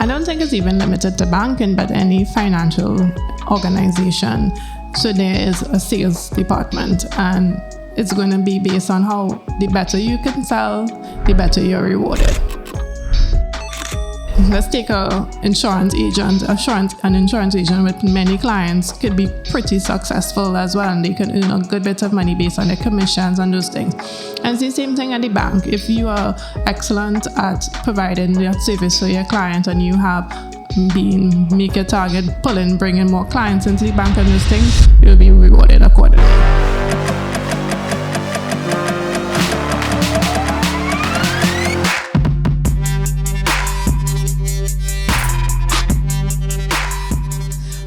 I don't think it's even limited to banking, but any financial organization. So there is a sales department, and it's going to be based on how the better you can sell, the better you're rewarded. Let's take an insurance agent with many clients could be pretty successful as well, and they can earn a good bit of money based on their commissions and those things. And it's the same thing at the bank. If you are excellent at providing that service for your client and you have make a target, bringing more clients into the bank and those things, you'll be rewarded accordingly.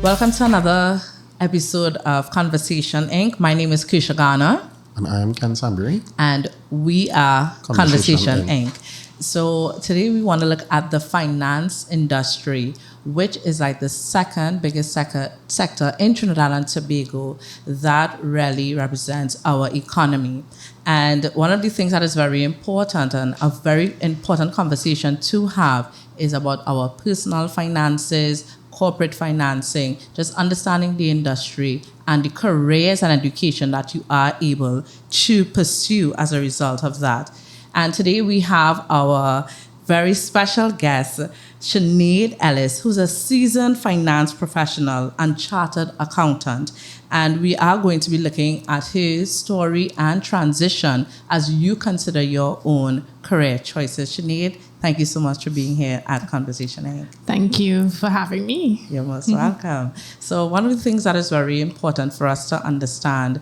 Welcome to another episode of Conversation Inc. My name is Kersha Garner. And I am Sambury. And we are Conversation Inc. So today we want to look at the finance industry, which is like the second biggest sector in Trinidad and Tobago that really represents our economy. And one of the things that is very important and a very important conversation to have is about our personal finances, corporate financing, just understanding the industry and the careers and education that you are able to pursue as a result of that. And today we have our very special guest, Sinead Ellis, who's a seasoned finance professional and chartered accountant. And we are going to be looking at her story and transition as you consider your own career choices. Sinead, thank you so much for being here at Conversation Inc. Thank you for having me. You're most welcome. So one of the things that is very important for us to understand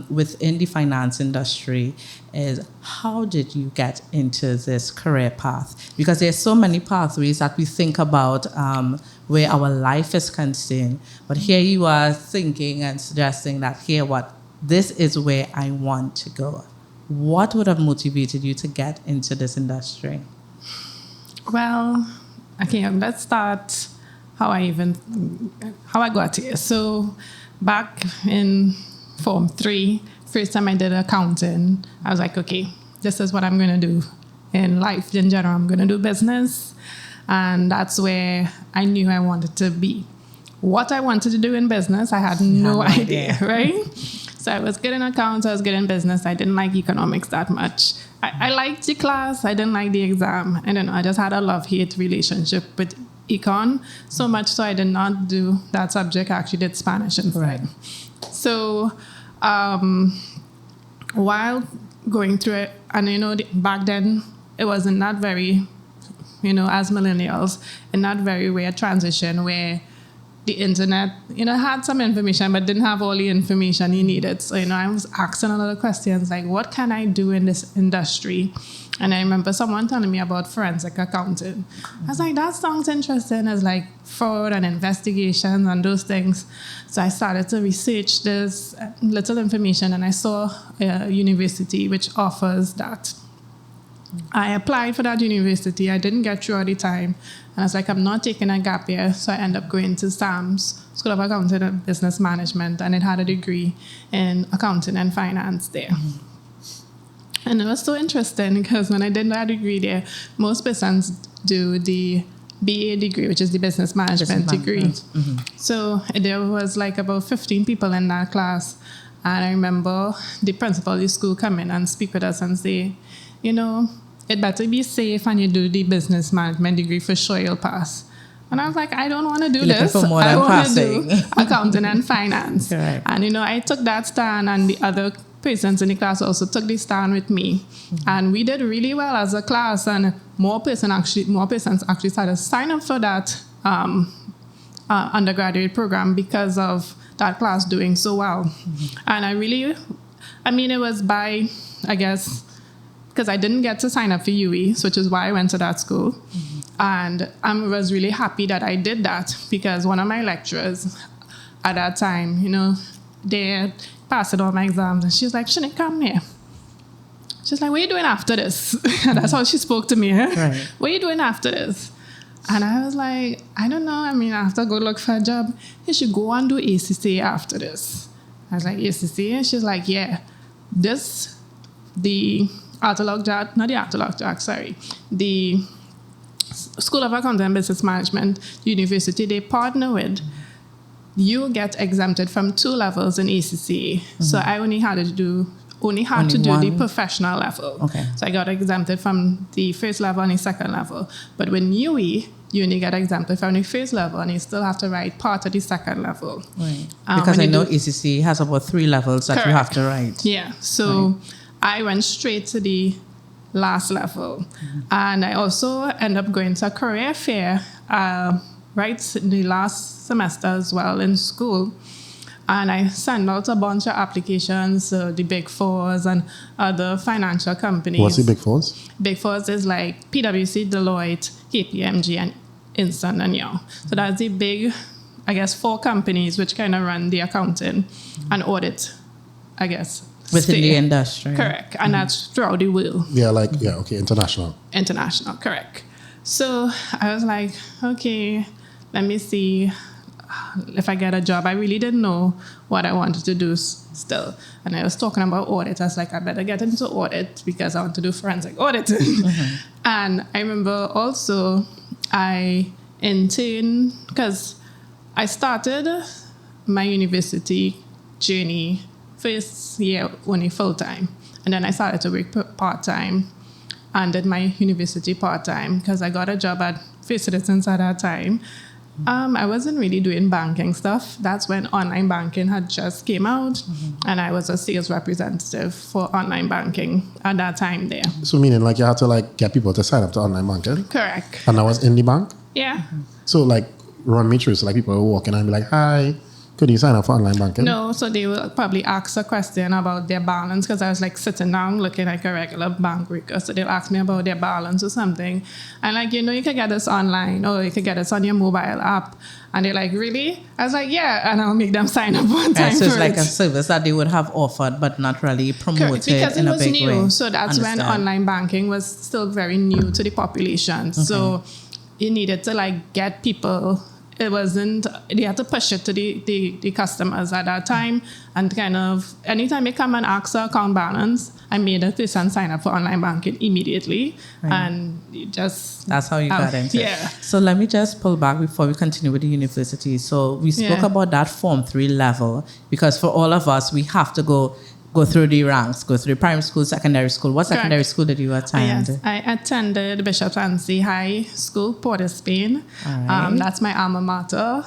within the finance industry is, how did you get into this career path? Because there's so many pathways that we think about where our life is concerned. But here you are thinking and suggesting that this is where I want to go. What would have motivated you to get into this industry? Well, okay, let's start how I got here. So back in Form 3, first time I did accounting, I was like, okay, this is what I'm going to do in life in general. I'm going to do business. And that's where I knew I wanted to be. What I wanted to do in business, I had no idea, right? So I was good in accounts, I was good in business. I didn't like economics that much. I liked the class, I didn't like the exam. I don't know, I just had a love-hate relationship with econ, so much so I did not do that subject. I actually did Spanish instead. Right. So while going through it, and back then, it wasn't that very, as millennials, in that very weird transition where the internet, had some information, but didn't have all the information you needed. So, I was asking a lot of questions, like, what can I do in this industry? And I remember someone telling me about forensic accounting. I was like, that sounds interesting. It's like fraud and investigations and those things. So I started to research this little information, and I saw a university which offers that. I applied for that university. I didn't get through all the time. And I was like, I'm not taking a gap year. So I ended up going to SAM's, School of Accounting and Business Management, and it had a degree in accounting and finance there. Mm-hmm. And it was so interesting because when I did that degree there, most persons do the BA degree, which is the business management degree. Mm-hmm. So there was like about 15 people in that class. And I remember the principal of the school come in and speak with us and say, it better be safe and you do the business management degree, for sure you'll pass. And I was like, I don't want to do this. I want to do accounting and finance. Right. And, I took that stand, and the other persons in the class also took the stand with me. Mm-hmm. And we did really well as a class, and more persons actually started to sign up for that undergraduate program because of that class doing so well. Mm-hmm. And it was by, I guess, because I didn't get to sign up for UWI, which is why I went to that school. Mm-hmm. And I was really happy that I did that, because one of my lecturers at that time, they passed all my exams, and she was like, Sinead, come here. She's like, what are you doing after this? And that's how she spoke to me. Right. What are you doing after this? And I was like, I don't know. I have to go look for a job. You should go and do ACCA after this. I was like, ACCA? And she's like, yeah. The School of Accounting and Business Management, the university they partner with, you get exempted from 2 levels in ACCA. So I only had to do the professional level. Okay. So I got exempted from the first level and the second level. But when you only get exempted from the first level and you still have to write part of the second level. Right. Because I know ACC has about 3 levels that you have to write. Yeah. So I went straight to the last level. And I also ended up going to a career fair right in the last semester as well in school. And I sent out a bunch of applications to the Big Fours and other financial companies. What's the Big Fours? Big Fours is like PwC, Deloitte, KPMG, and Instant and Young. So that's the big, 4 companies which kind of run the accounting and audit, within the industry. Correct. And that's throughout the world. International. International, correct. So I was like, okay, let me see if I get a job. I really didn't know what I wanted to do still. And I was talking about audit. I was like, I better get into audit because I want to do forensic auditing. And I remember also I interned, because I started my university journey first year only full-time. And then I started to work part-time and did my university part-time because I got a job at First Citizens at that time. I wasn't really doing banking stuff. That's when online banking had just came out, and I was a sales representative for online banking at that time there. So meaning like you had to like get people to sign up to online banking? Correct. And I was in the bank? Yeah. So like run me through. So like people will walk in and be like, hi, could you sign up for online banking? No, so they will probably ask a question about their balance because I was like sitting down looking like a regular bank worker. So they'll ask me about their balance or something. And like, you can get this online or you can get this on your mobile app. And they're like, really? I was like, yeah. And I'll make them sign up one time. So it's like a service that they would have offered but not really promoted in a big way. Because it was new. So that's when online banking was still very new to the population. So you needed to like get people. It wasn't, they had to push it to the customers at that time. And kind of, anytime they come and ask for account balance, I made a person sign up for online banking immediately. Right. And you just... That's how you got into it. So let me just pull back before we continue with the university. So we spoke about that Form 3 level, because for all of us, we have to go through the ranks, go through primary school, secondary school. What secondary school did you attend? Yes, I attended Bishop Anstey High School, Port of Spain. Right. That's my alma mater.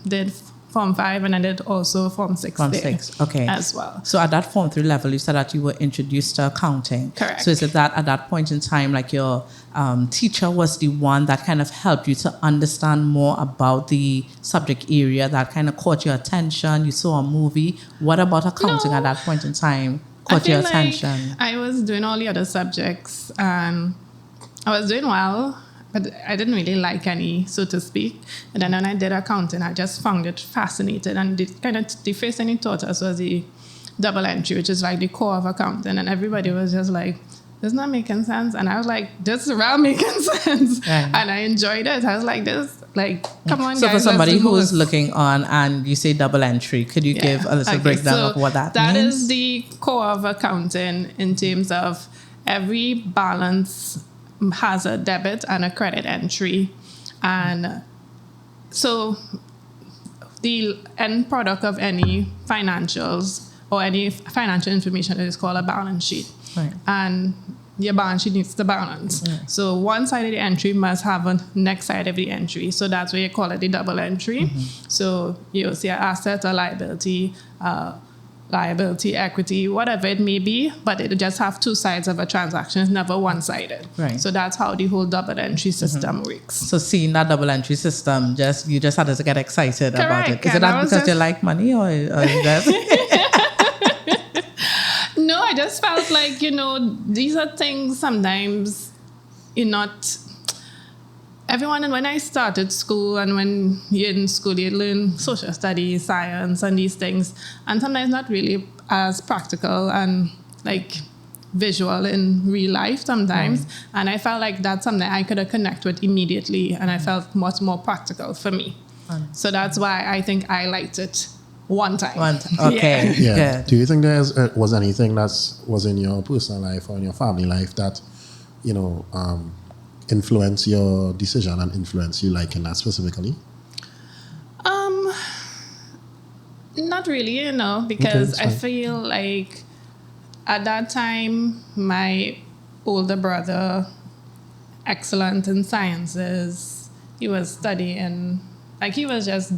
Did Form 5 and I did also Form 6 Form 6, okay. As well. So at that Form 3 level, you said that you were introduced to accounting. Correct. So is it that at that point in time, like your teacher was the one that kind of helped you to understand more about the subject area that kind of caught your attention? You saw a movie. What about accounting at that point in time caught your attention? I was doing all the other subjects and I was doing well, but I didn't really like any, so to speak. And then when I did accounting, I just found it fascinating. And the first thing he taught us was the double entry, which is like the core of accounting. And everybody was just like, this is not making sense. And I was like, this is well making sense. Right. And I enjoyed it. I was like, come on, so guys. So for somebody who is looking on and you say double entry, could you give a little breakdown of what that means? That is the core of accounting in terms of every balance has a debit and a credit entry. And so the end product of any financials or any financial information is called a balance sheet. Right. And your balance sheet needs to balance. Right. So one side of the entry must have a next side of the entry. So that's why you call it the double entry. So you'll see an asset, a liability, equity, whatever it may be, but it just have 2 sides of a transaction. It's never one-sided. Right. So that's how the whole double entry system works. So seeing that double entry system, you just had to get excited about it. Is it that because you like money or is that... No, I just felt like, these are things sometimes everyone, and when I started school and when you're in school, you learn social studies, science, and these things, and sometimes not really as practical and like visual in real life sometimes. And I felt like that's something I could connect with immediately, and I felt much more practical for me. So that's why I think I liked it one time. Okay. Yeah. Good. Do you think there was anything that was in your personal life or in your family life that, influence your decision and influence you like in that specifically? Not really, because I feel like at that time, my older brother, excellent in sciences, he was studying, he was just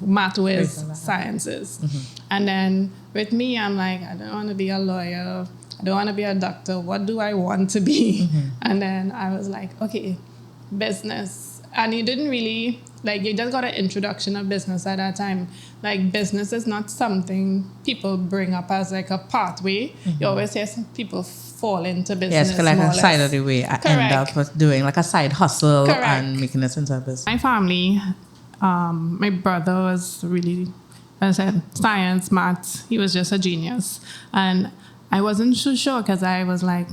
math with sciences. And then with me, I'm like, I don't want to be a lawyer. I don't want to be a doctor. What do I want to be? And then I was like, okay, business. And you didn't really, you just got an introduction of business at that time. Business is not something people bring up as a pathway. You always hear some people fall into business. Yes, a side of the way. I end up with doing a side hustle and making it into a business. My family, my brother was really, as I said, science, maths. He was just a genius. And I wasn't so sure because I was like,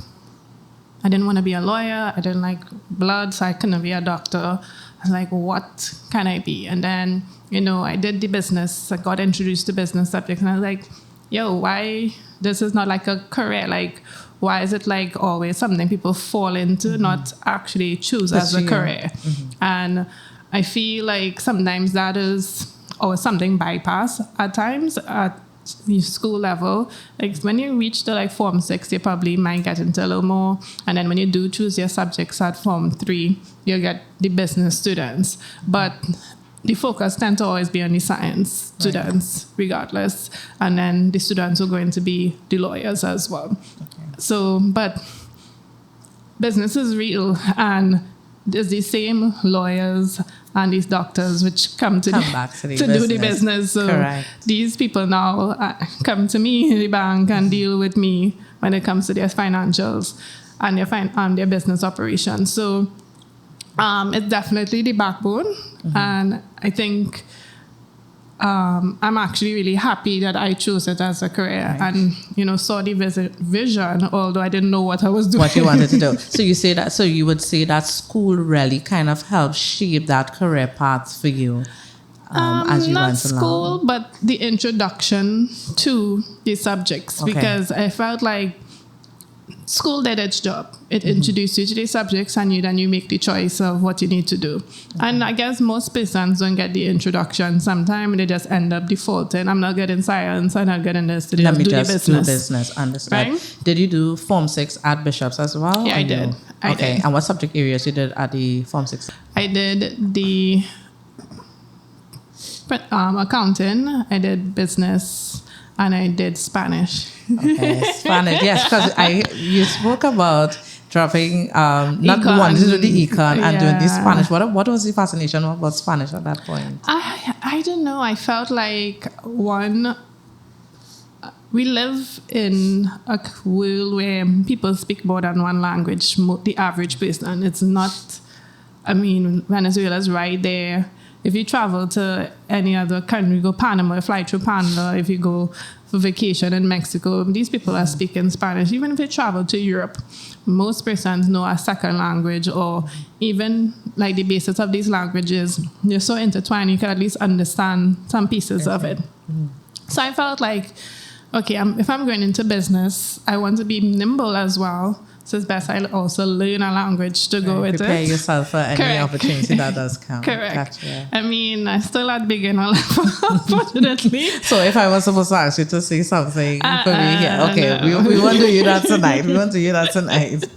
I didn't want to be a lawyer. I didn't like blood, so I couldn't be a doctor. I was like, what can I be? And then, I did the business. I got introduced to business subjects. And I was like, why this is not like a career? Why is it always something people fall into, not actually choose as a career? And I feel like sometimes that is always something bypass at times at the school level. When you reach the Form 6, you probably might get into a little more. And then when you do choose your subjects at Form 3, you get the business students. But the focus tends to always be on the science students, regardless. And then the students are going to be the lawyers as well. So, but business is real, and there's the same lawyers and these doctors which come back to do the business. So these people now come to me in the bank and deal with me when it comes to their financials and their business operations. So it's definitely the backbone, and I think I'm actually really happy that I chose it as a career and, saw the vision, although I didn't know what I was doing. What you wanted to do. So you would say that school really kind of helped shape that career path for you as you went along? Not school, but the introduction to the subjects, because I felt like school did its job. It introduced you to the subjects, and then you make the choice of what you need to do. And I guess most persons don't get the introduction. Sometimes they just end up defaulting. I'm not good in science. I'm not good in this. Let me just do business. Understood. Right? Did you do Form 6 at Bishop's as well? Yeah, I did. I did. And what subject areas you did at the Form 6? I did the accounting. I did business. And I did Spanish. Spanish, yes, because you spoke about dropping, not wanting to do the econ and doing the Spanish. What was the fascination about Spanish at that point? I don't know. I felt like, we live in a world where people speak more than one language, the average person. It's not, Venezuela's right there. If you travel to any other country, you go Panama, fly through Panama. If you go for vacation in Mexico, these people are speaking Spanish. Even if you travel to Europe, most persons know a second language, or even the basis of these languages. They're so intertwined, you can at least understand some pieces of it. So I felt like, okay, if I'm going into business, I want to be nimble as well. So it's best I also learn a language to go with it. Prepare yourself for any opportunity that does come. Correct. Gotcha. I still at beginner level, unfortunately. So if I was supposed to ask you to say something for me here, okay, no. we won't do you that tonight.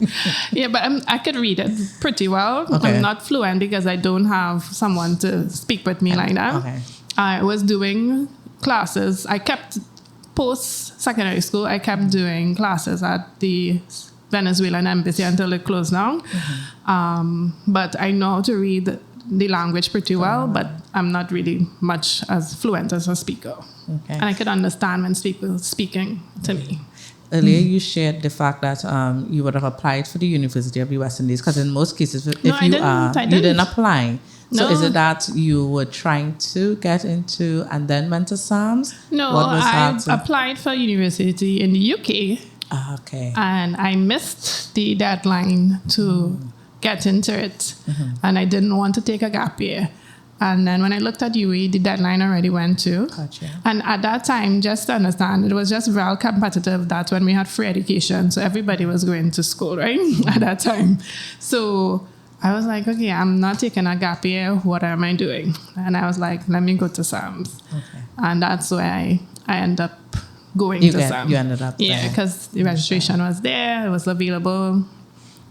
Yeah, but I could read it pretty well. Okay. I'm not fluent because I don't have someone to speak with me like that. Okay. I was doing classes. I kept, post-secondary school, I kept doing classes at the Venezuelan embassy until it closed down. But I know how to read the language pretty well, but I'm not really much as fluent as a speaker. Okay. And I could understand when people speaking to me. Earlier, you shared the fact that you would have applied for the University of the West Indies, because in most cases, you didn't apply. So is it that you were trying to get into and then went to SAMS? No, I applied for university in the UK. Okay. And I missed the deadline to get into it. And I didn't want to take a gap year. And then when I looked at UAE, the deadline already went too. Gotcha. And at that time, just to understand, it was just well competitive that when we had free education, so everybody was going to school, right? At that time. So I was like, okay, I'm not taking a gap year. What am I doing? And I was like, let me go to Sam's. Okay. And that's where I ended up going to Sam's. You ended up Yeah, there. because the registration was there. It was available.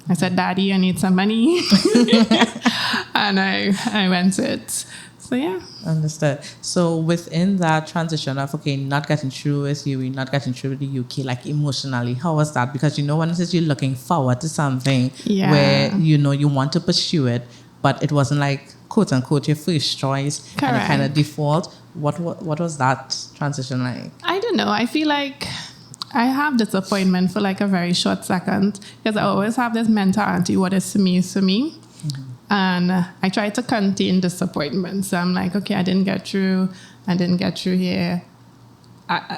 I said, Daddy, I need some money. And I went to it. So, yeah. Understood. So within that transition of, okay, not getting through with you, not getting through with the UK, like emotionally, how was that? Because, when it is you're looking forward to something where, you want to pursue it, but it wasn't like, quote unquote, your first choice. Correct. And it kind of default. What was that transition like? I don't know. I feel like I have disappointment for like a very short second because I always have this mentality, what is for me is for me. Mm-hmm. And I try to contain disappointment. So I'm like, okay, I didn't get through here.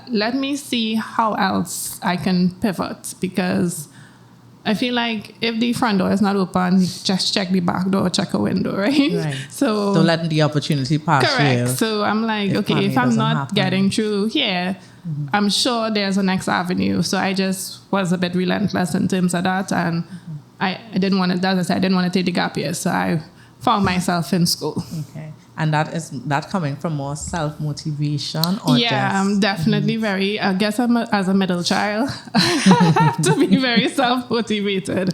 Let me see how else I can pivot, because I feel like if the front door is not open, just check the back door, check a window, right? So don't let the opportunity pass you. Correct. So I'm like, okay, if I'm not getting through here, I'm sure there's a next avenue. So I just was a bit relentless in terms of that. And I didn't want to, as I said, I didn't want to take the gap year. So I found myself in school. Okay. And that coming from more self-motivation? Or I'm definitely very, I guess as a middle child, I have to be very self-motivated.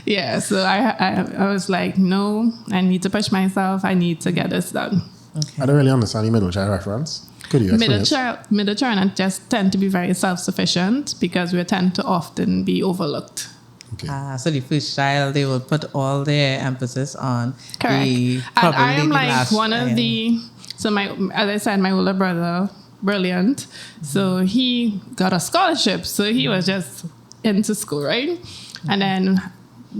Yeah, so I was like, no, I need to push myself. I need to get this done. Okay. I don't really understand the middle child reference. Could you explain Middle child just tend to be very self-sufficient because we tend to often be overlooked. Okay. So the first child, they will put all their emphasis on. Correct. And I am like one of the, so as I said, my older brother, brilliant. Mm-hmm. So he got a scholarship. So he was just into school, right? Mm-hmm. And then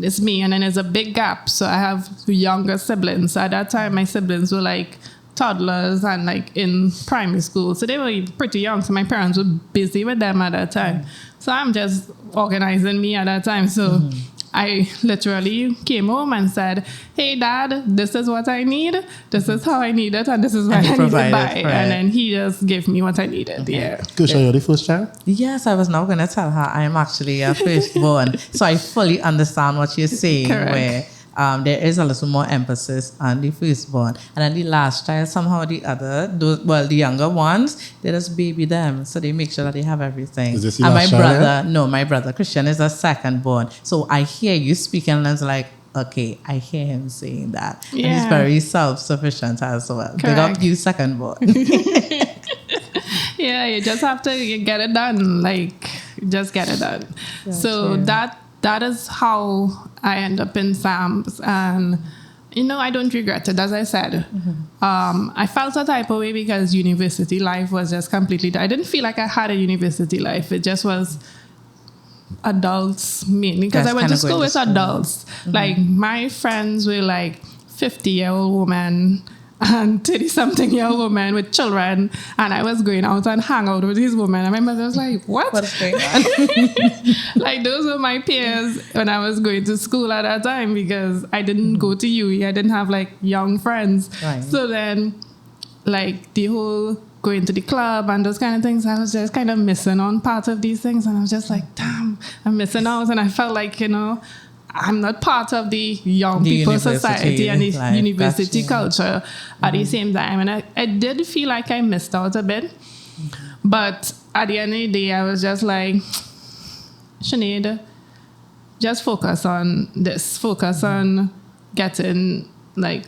it's me, and then there's a big gap. So I have younger siblings. So at that time, my siblings were like toddlers and like in primary school. So they were pretty young. So my parents were busy with them at that time. Mm-hmm. So I'm just organizing me at that time. So I literally came home and said, hey, Dad, this is what I need. This is how I need it. And this is what I need to buy. Right. And then he just gave me what I needed. Okay. Yeah. Kersha, you're the first child? Yes, I was now going to tell her I am actually a firstborn. So I fully understand what you're saying. Correct. Where there is a little more emphasis on the firstborn. And then the last child, somehow or the other, the younger ones, they just baby them. So they make sure that they have everything. Is this your last child? No, my brother, Christian, is a secondborn. So I hear you speaking and it's like, okay, I hear him saying that. Yeah. And he's very self-sufficient as well. Correct. Big up you, secondborn. Yeah, you just have to get it done. Like, just get it done. That's so true. That is how I end up in Sam's. And, I don't regret it. As I said, I felt a type of way because university life was just completely, I didn't feel like I had a university life. It just was adults mainly because I went to school with adults. Mm-hmm. Like my friends were like 50-year-old women and 30-something-year-old women with children, and I was going out and hang out with these women. And my mother was like, what? What's going on? Like, those were my peers when I was going to school at that time because I didn't go to UE. I didn't have, like, young friends. Right. So then, like, the whole going to the club and those kind of things, I was just kind of missing on part of these things. And I was just like, damn, I'm missing out. And I felt like, I'm not part of the young people society and the university culture at the same time. And I did feel like I missed out a bit. But at the end of the day, I was just like, Sinead, just focus on this. Focus on getting, like,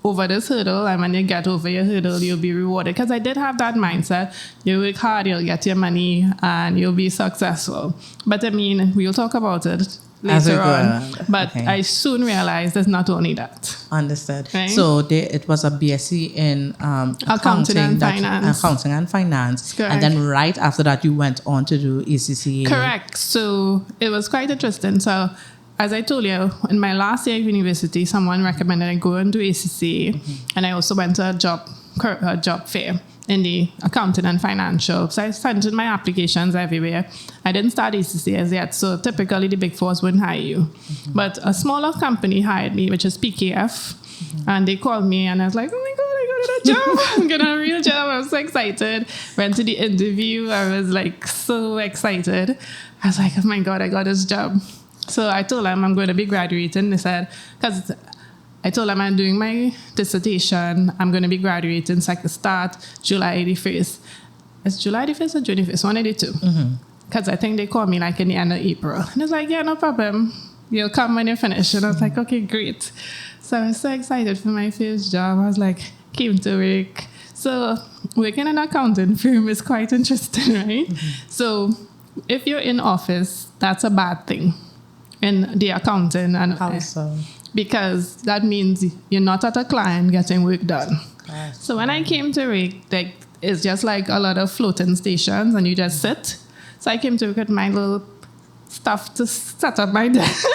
over this hurdle. And when you get over your hurdle, you'll be rewarded. Because I did have that mindset. You work hard, you'll get your money, and you'll be successful. But, I mean, we'll talk about it later on. But okay. I soon realized it's not only that. Understood. Right? So it was a BSc in accounting and finance. Accounting and finance. Correct. And then right after that, you went on to do ACCA. Correct. So it was quite interesting. So as I told you, in my last year of university, someone recommended I go and do ACCA. And I also went to a job fair in the accounting and financial. So I sent in my applications everywhere. I didn't start ACCA as yet, so typically the big fours wouldn't hire you. But a smaller company hired me, which is PKF, and they called me and I was like, oh my God, I got a job. I'm getting a real job. I was so excited. Went to the interview. I was like so excited. I was like, oh my God, I got this job. So I told them I'm going to be graduating. They said, because I told them I'm doing my dissertation. I'm going to be graduating, so I could start July 81st. It's July 81st or June 1st, one of the two. Because I think they called me like in the end of April. And it's like, yeah, no problem. You'll come when you finish. And I was like, okay, great. So I was so excited for my first job. I was like, came to work. So working in an accounting firm is quite interesting, right? So if you're in office, that's a bad thing in the accounting. And How so? because that means you're not at a client getting work done. So when I came to work, like, it's just like a lot of floating stations and you just sit. So I came to work with my little stuff to set up my desk.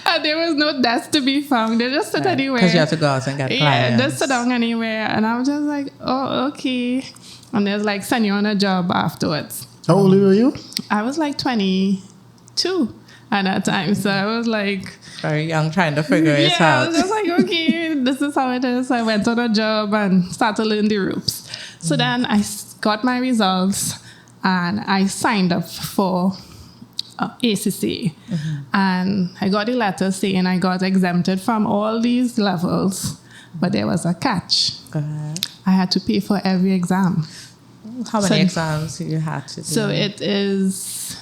And there was no desk to be found. They just sit anywhere. Because you have to go out and get clients. Yeah, just sit down anywhere. And I was just like, oh, okay. And there's like, send you on a job afterwards. How old were you? I was like 22 at that time. So I was like... Very young, trying to figure it out. Yeah, I was just like, okay, this is how it is. So I went on a job and started to learn the ropes. So then I got my results and I signed up for ACCA. And I got a letter saying I got exempted from all these levels, but there was a catch. I had to pay for every exam. How many exams you had to do? So it is,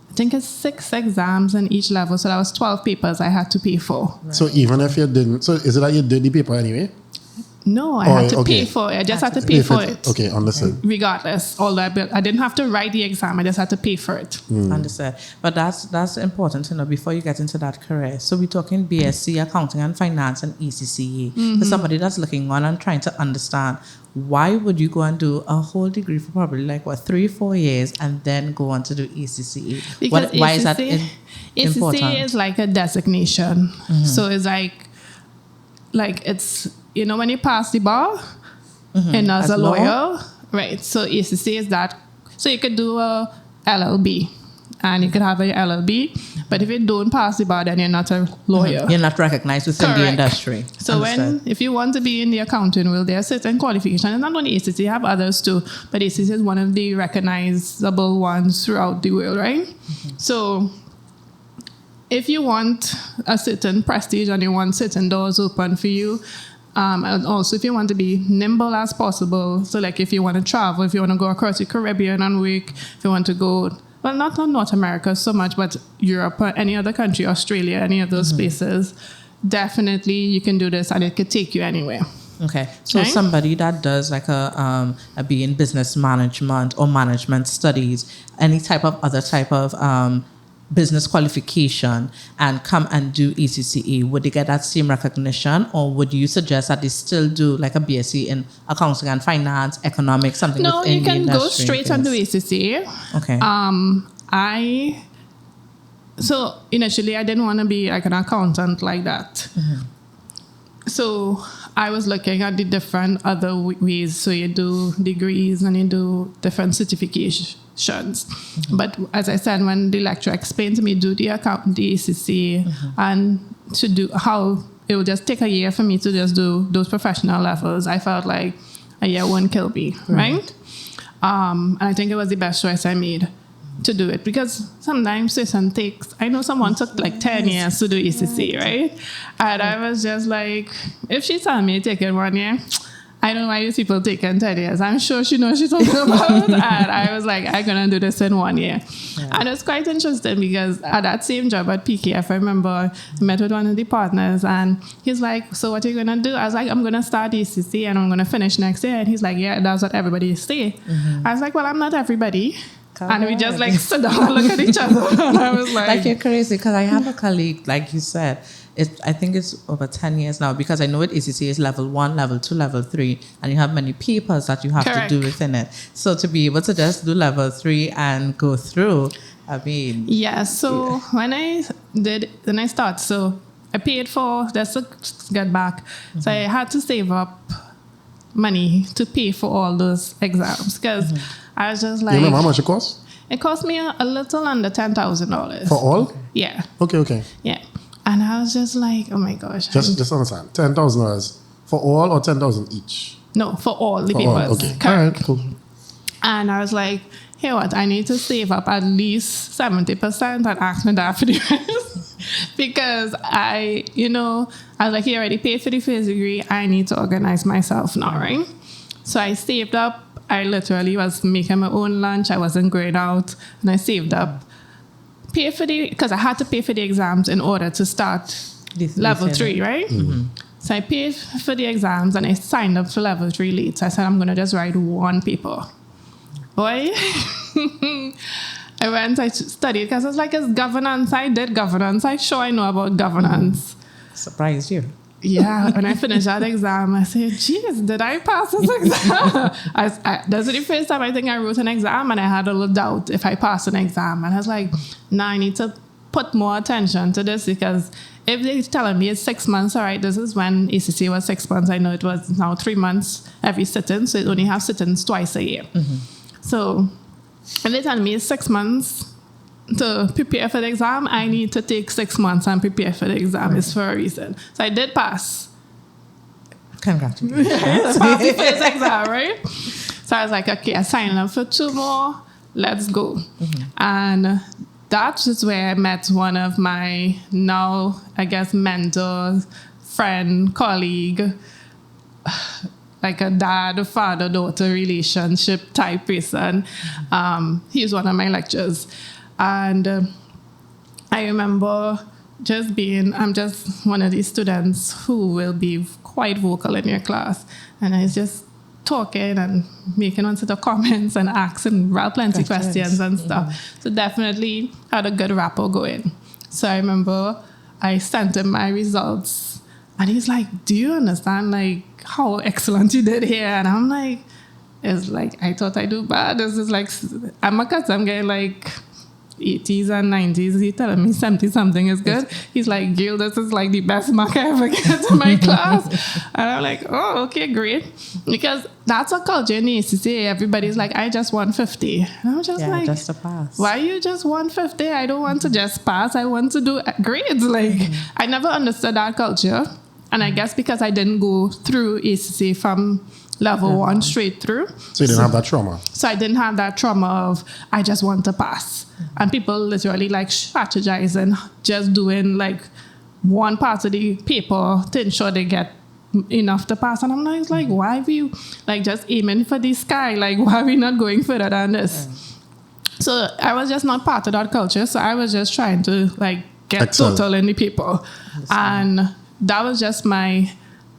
I think it's 6 exams in each level. So that was 12 papers I had to pay for. So even if you didn't, so is it that you did the paper anyway? No, I had to pay for it. I just had to pay for it. Okay, understood. Regardless, although I didn't have to write the exam, I just had to pay for it. Understood. But that's important to know before you get into that career. So we're talking BSc, Accounting and Finance and ECCE. For somebody that's looking on and trying to understand, why would you go and do a whole degree for probably like 3-4 years and then go on to do ECCE? Because why is that important? ECCE is like a designation. So it's like it's, you know, when you pass the bar and as a lawyer, right? So ECCE is that. So you could do a LLB and you could have a LLB, but if you don't pass the bar, then you're not a lawyer. You're not recognized within the industry. So if you want to be in the accounting world, there are certain qualifications. And not only ACCE, you have others too, but ACCE is one of the recognizable ones throughout the world, right? So if you want a certain prestige and you want certain doors open for you, and also if you want to be nimble as possible, so like if you want to travel, if you want to go across the Caribbean and work, if you want to go, well, not North America so much, but Europe or any other country, Australia, any of those places, definitely you can do this and it could take you anywhere. Okay, so somebody that does like a B in business management or management studies, any type of other type of business qualification and come and do ECCE, would they get that same recognition, or would you suggest that they still do like a BSc in accounting and finance, economics, something No, within you can the go industry? straight and do ECCE. Okay. So initially I didn't want to be like an accountant like that. So I was looking at the different other ways. So you do degrees and you do different certifications. But as I said, when the lecturer explained to me, do the ECCE and to do how it would just take a year for me to just do those professional levels, I felt like a year won't kill me, right? And I think it was the best choice I made to do it, because sometimes certain takes, I know someone took like 10 years to do ECC, right? And I was just like, if she told me to take it 1 year, I don't know why these people taking 10 years. I'm sure she knows she's talking about. And I was like, I'm going to do this in 1 year. And it's quite interesting because at that same job at PKF, I remember I met with one of the partners and he's like, so what are you going to do? I was like, I'm going to start ECC and I'm going to finish next year. And he's like, yeah, that's what everybody say. I was like, well, I'm not everybody. And we just like sit down and look at each other. And I was like you're crazy, because I have a colleague, like you said, I think it's over 10 years now, because I know it ECC is level 1, level 2, level 3, and you have many papers that you have to do within it. So to be able to just do level 3 and go through, I mean... Yeah, so when I started, so I paid for, just to get back, so I had to save up money to pay for all those exams, because I was just like... You remember how much it cost? It cost me a little under $10,000. For all? Yeah. Okay. Yeah. And I was just like, oh my gosh. Just understand. $10,000 for all or $10,000 each? No, for all the papers. All. Okay. All right, cool. And I was like, hey, what, I need to save up at least 70% and ask my dad for the rest. Because I was like, he already paid for the first degree. I need to organize myself now, right? So I saved up. I literally was making my own lunch. I wasn't going out. And I saved up. Because I had to pay for the exams in order to start level 3, right? Mm-hmm. So I paid for the exams and I signed up for level 3 late. So I said, I'm going to just write one paper. Boy, I studied because I was like, it's governance. I did governance. I know about governance. Surprised you. Yeah, when I finished that exam, I said, geez, did I pass this exam? That's the first time I think I wrote an exam and I had a little doubt if I passed an exam. And I was like, I need to put more attention to this because if they're telling me it's 6 months, all right, this is when ACC was 6 months. I know it was now 3 months every sitting, so it only have sittings twice a year. Mm-hmm. So if they tell me it's 6 months to prepare for the exam, I need to take 6 months and prepare for the exam. It's for a reason. So I did pass. Congratulations. Passed the first exam, right? So I was like, okay, I signed up for 2 more. Let's go. Mm-hmm. And that is where I met one of my now, I guess, mentor, friend, colleague, like a dad, father, daughter relationship type person. He was one of my lecturers. And I remember I'm just one of these students who will be quite vocal in your class. And I was just talking and making one set of comments and asking plenty questions and stuff. Mm-hmm. So definitely had a good rapport going. So I remember I sent him my results and he's like, do you understand like how excellent you did here? And I'm like, it's like, I thought I do bad. This is like, I'm getting like 80s and 90s. He's telling me 70 something is good. He's like, Gil, this is like the best mark I ever get in my class. And I'm like, oh, okay, great. Because that's a culture in the ACCA. Everybody's like, I just want 50. And I'm just like, just to pass. Why you just want 50? I don't want to just pass. I want to do grades. Like, I never understood that culture. And I guess because I didn't go through ACCA from level 1 straight through. So you didn't have that trauma? So I didn't have that trauma of, I just want to pass. And people literally like strategizing, just doing like one part of the paper to ensure they get enough to pass. And I'm like, why are you like just aiming for the sky? Like, why are we not going further than this? So I was just not part of that culture. So I was just trying to like get total in the paper. And that was just my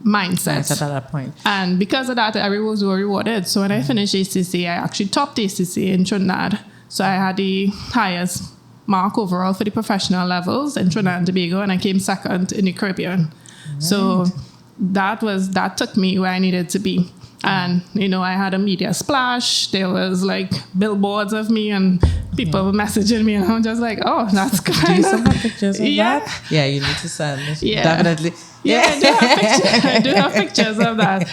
mindset at that point. And because of that, everyone was rewarded. So when I finished ACC, I actually topped ACC in Trinidad. So I had the highest mark overall for the professional levels in Trinidad and Tobago, and I came second in the Caribbean. Right. So that took me where I needed to be. And, I had a media splash. There was like billboards of me and people were messaging me, and I'm just like, oh, that's good. Do you send pictures of that? Yeah, you need to send. Yeah. Definitely. Yeah, I do have pictures of that.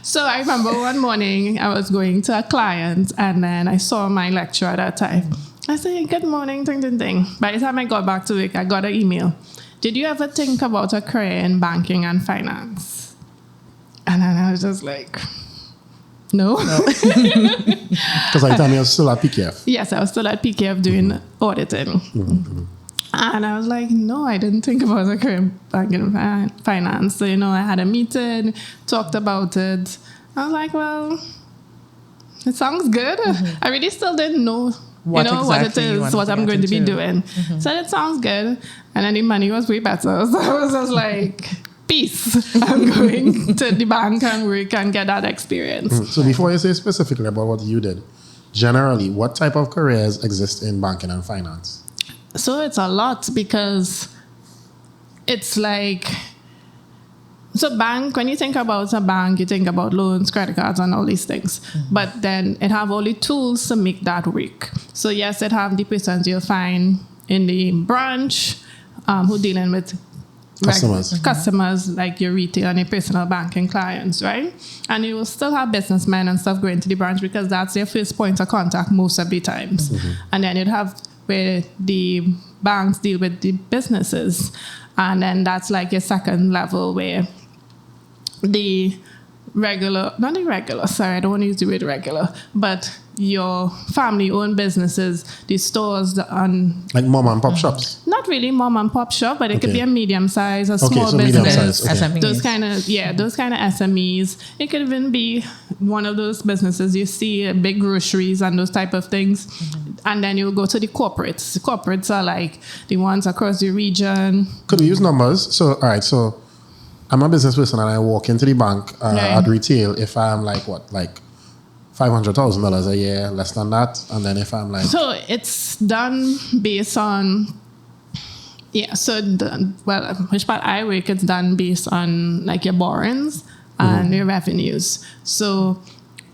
So I remember one morning I was going to a client and then I saw my lecturer at that time. I said, good morning, ding, ding, ding. By the time I got back to work, I got an email. Did you ever think about a career in banking and finance? And then I was just like, no. Because I thought you were still at PKF. Yes, I was still at PKF doing auditing. Mm-hmm. And I was like, no, I didn't think about a career in banking and finance. So, I had a meeting, talked about it. I was like, well, it sounds good. Mm-hmm. I really still didn't know, what it is, what I'm going to be doing. Mm-hmm. So it sounds good. And then the money was way better. So I was just like, peace. I'm going to the bank and work and get that experience. Mm-hmm. So before you say specifically about what you did, generally, what type of careers exist in banking and finance? So it's a lot because it's like, so bank, when you think about a bank, you think about loans, credit cards, and all these things. Mm-hmm. But then it have all the tools to make that work. So yes, it have the persons you'll find in the branch who dealing with customers like your retail and your personal banking clients, right? And you will still have businessmen and stuff going to the branch because that's their first point of contact most of the times. Mm-hmm. And then you'd have where the banks deal with the businesses. And then that's like your second level where the not irregular, sorry, I don't want to use the word regular, but your family-owned businesses, the stores, like mom and pop shops. Not really mom and pop shop, but it could be a medium size, a small so business. medium-sized, okay. Those kind of SMEs. It could even be one of those businesses you see, big groceries and those type of things. And then you'll go to the corporates. The corporates are like the ones across the region. Could we use numbers? So, all right, so I'm a business person and I walk into the bank at retail if I'm like $500,000 a year, less than that. And then if I'm like... So it's done based on... which part I work, it's done based on like your borrowings and your revenues. So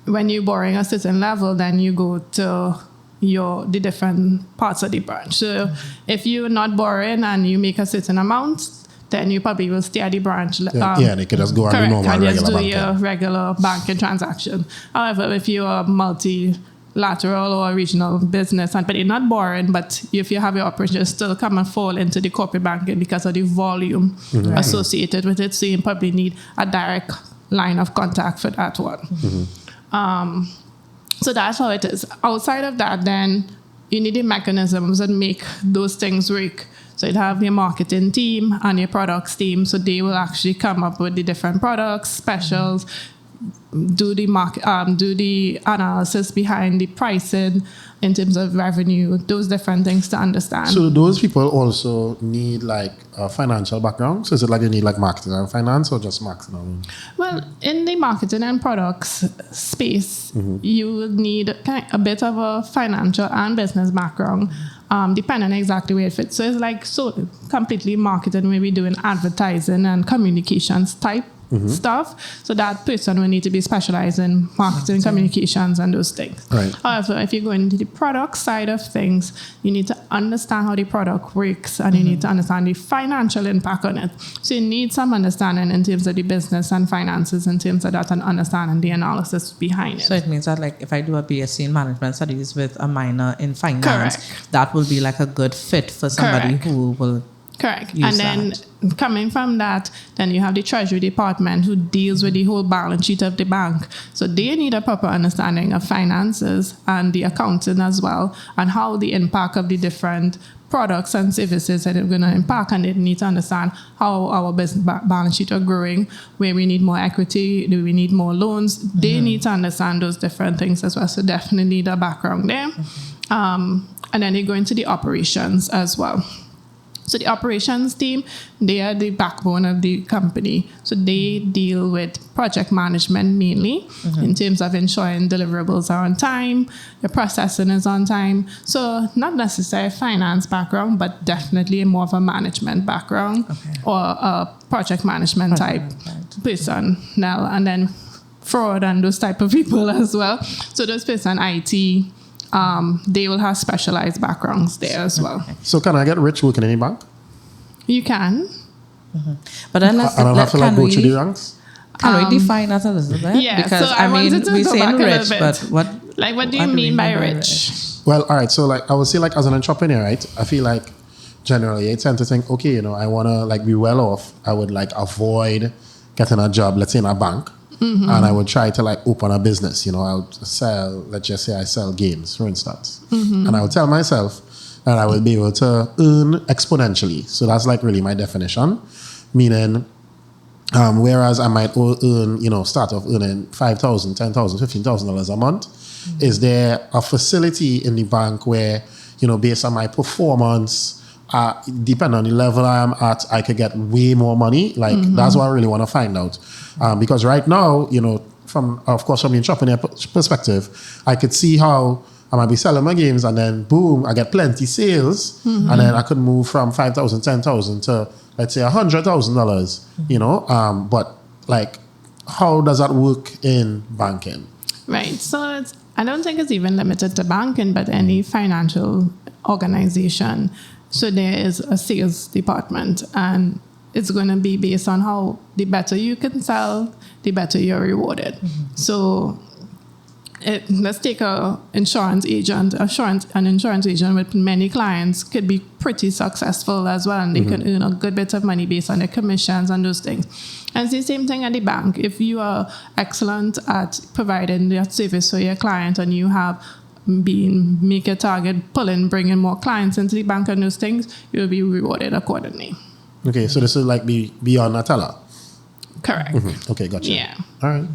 when you're borrowing a certain level, then you go to the different parts of the branch. So if you're not borrowing and you make a certain amount, then you probably will stay at the branch. They could just go on the normal regular banking. Your regular banking transaction. However, if you're a multilateral or regional business, but you're not borrowing, but if you have your operations, still come and fall into the corporate banking because of the volume associated with it. So you probably need a direct line of contact for that one. So that's how it is. Outside of that, then you need the mechanisms that make those things work. So you'd have your marketing team and your products team. So they will actually come up with the different products, specials, do the analysis behind the pricing in terms of revenue, those different things to understand. So those people also need like a financial background? So is it like they need like marketing and finance or just marketing alone? Well, in the marketing and products space, you will need a bit of a financial and business background, depending on exactly where it fits. So it's like completely marketing, where we're doing advertising and communications type stuff. So that person will need to be specialized in marketing, communications, and those things. Right. However, if you go into the product side of things, you need to understand how the product works and you need to understand the financial impact on it. So you need some understanding in terms of the business and finances in terms of that and understanding the analysis behind it. So it means that like if I do a BSc in management studies with a minor in finance, that will be like a good fit for somebody who will Correct. And then coming from that, then you have the Treasury Department who deals with the whole balance sheet of the bank. So they need a proper understanding of finances and the accounting as well, and how the impact of the different products and services that are going to impact, and they need to understand how our business balance sheet are growing, where we need more equity, do we need more loans. They need to understand those different things as well. So definitely the background there. And then they go into the operations as well. So the operations team, they are the backbone of the company. So they deal with project management mainly in terms of ensuring deliverables are on time, the processing is on time. So not necessarily finance background, but definitely more of a management background or a project management type person. Now, and then fraud and those type of people as well. So those person IT, they will have specialized backgrounds there as well. So can I get rich working in any bank? You can. But then I don't have to like go through the ranks? Can we define that a little bit? Yeah, because so I wanted to we go say back a rich, little but what do you mean by rich? Well, all right. So like I would say like as an entrepreneur, right? I feel like generally I tend to think, okay, I want to like be well off. I would like avoid getting a job, let's say in a bank. And I would try to like open a business, I would sell, let's just say I sell games, for instance. And I would tell myself that I would be able to earn exponentially. So that's like really my definition. Meaning, whereas I might earn, start off earning $5,000, $10,000, $15,000 a month, is there a facility in the bank where, based on my performance, depending on the level I am at, I could get way more money. Like that's what I really want to find out. Because right now, from the entrepreneur perspective, I could see how I might be selling my games and then boom, I get plenty sales, and then I could move from $5,000, $10,000 to let's say $100,000. But like, how does that work in banking? Right. So I don't think it's even limited to banking, but any financial organization. So there is a sales department, and it's going to be based on how the better you can sell, the better you're rewarded. So let's take an insurance agent with many clients could be pretty successful as well, and they can earn a good bit of money based on their commissions and those things. And it's the same thing at the bank. If you are excellent at providing that service for your client and you have make a target, bringing more clients into the bank and those things, you'll be rewarded accordingly. Okay, so this is like beyond a teller. Correct. Mm-hmm. Okay, gotcha. Yeah. All right.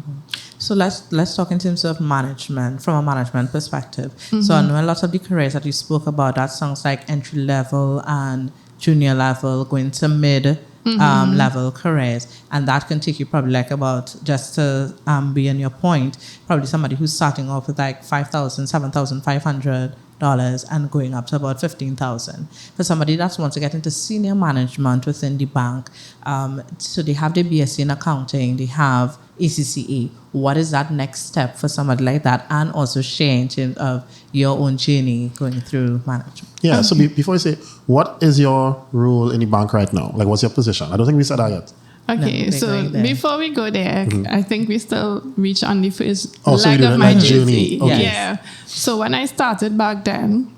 So let's talk in terms of management, from a management perspective. So I know a lot of the careers that you spoke about, that sounds like entry level and junior level, going to mid level careers, and that can take you probably like about, just to be on your point, probably somebody who's starting off with like $5,000, $7,500 and going up to about $15,000. For somebody that wants to get into senior management within the bank, so they have their BSc in accounting, they have ACCA. What is that next step for somebody like that? And also share in terms of your own journey going through management. Yeah, so before I say, what is your role in the bank right now? Like, what's your position? I don't think we said that yet. Okay, No, so before we go there, I think we still reach on the first so leg you of did my like journey. journey. Okay. Yeah. So when I started back then,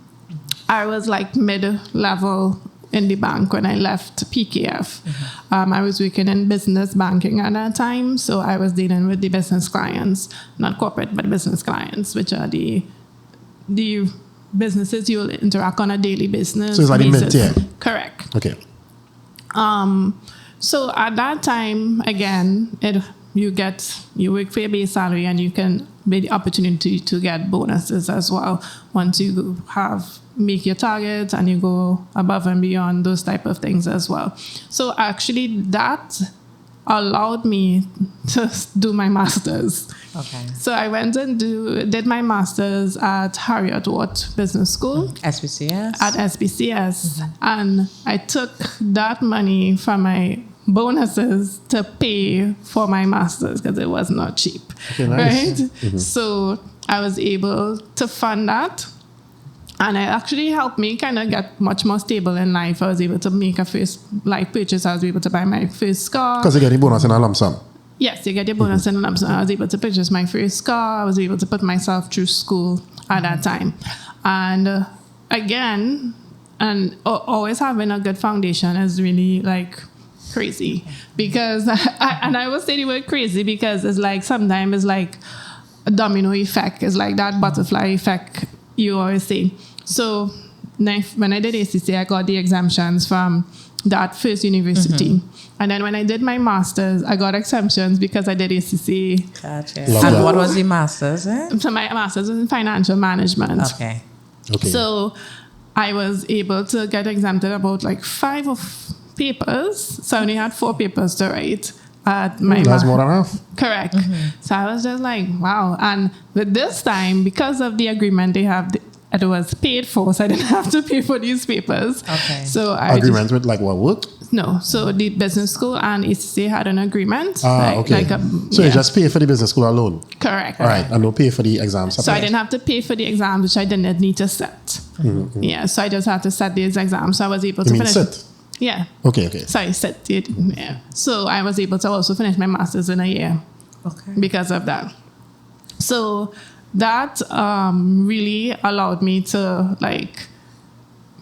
I was like mid-level in the bank when I left PKF. I was working in business banking at that time, so I was dealing with the business clients, not corporate, but business clients, which are the businesses you'll interact on a daily business. So it's like basis. mid-tier. Correct. Okay. So at that time, again, you work for your base salary and you can get the opportunity to get bonuses as well once you make your targets and you go above and beyond those type of things as well. So actually that allowed me to do my master's. Okay. So I went and did my master's at Harriet Watt Business School. SBCS? At SBCS. And I took that money from my bonuses to pay for my master's because it was not cheap. Okay, nice. Right? So I was able to fund that. And it actually helped me kind of get much more stable in life. I was able to make a first life purchase. I was able to buy my first car. Because you get the bonus in a lump sum. Yes, you get your bonus in a lump sum. I was able to purchase my first car. I was able to put myself through school at that time. And again, and always having a good foundation is really like crazy. Because, I will say the word crazy because it's like sometimes it's like a domino effect. It's like that butterfly effect you always say. So when I did ACC, I got the exemptions from that first university. And then when I did my master's, I got exemptions because I did ACC. Gotcha. Love And that. what was the master's? So my master's was in financial management. Okay. So I was able to get exempted about like 5 of papers. So I only had 4 papers to write. At my That's more than enough. Correct. So I was just like, wow. And with this time, because of the agreement they have, it was paid for, so I didn't have to pay for these papers. Okay. So I Agreement with like what work? No. So the business school and ACC had an agreement. Okay. So you just pay for the business school alone? Correct. All right. And no pay for the exams. So I didn't have to pay for the exams, which I didn't need to set. Yeah. So I just had to set these exams. So I was able to finish. Sit? Yeah. Okay. Sorry, set it. Yeah. So I was able to also finish my master's in a year. Okay. Because of that. So that really allowed me to like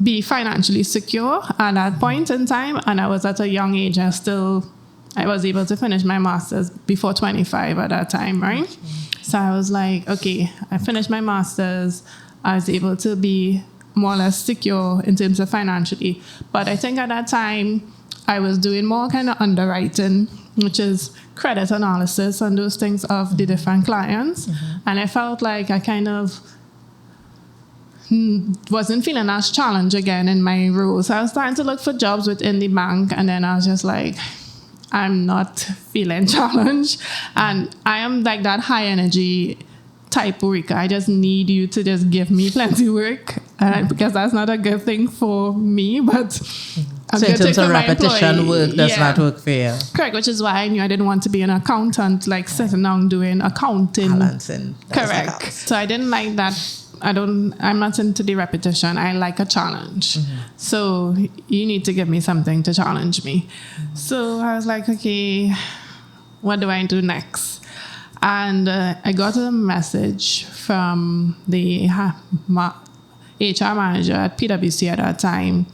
be financially secure at that point in time. And I was at a young age. I was able to finish my master's before 25 at that time, right? So I was like, okay, I finished my master's. I was able to be more or less secure in terms of financially. But I think at that time, I was doing more kind of underwriting, which is credit analysis and those things of the different clients. And I felt like I kind of wasn't feeling as challenged again in my role. So I was starting to look for jobs within the bank, and then I was just like, I'm not feeling challenged. And I am like that high energy type worker. I just need you to just give me plenty work, because that's not a good thing for me, but So in terms of repetition work does not work for you. Correct, which is why I knew I didn't want to be an accountant, like sitting down doing accounting. Balancing. Correct. So I didn't like that. I'm not into the repetition. I like a challenge. So you need to give me something to challenge me. So I was like, okay, what do I do next? And I got a message from the HR manager at PwC at that time,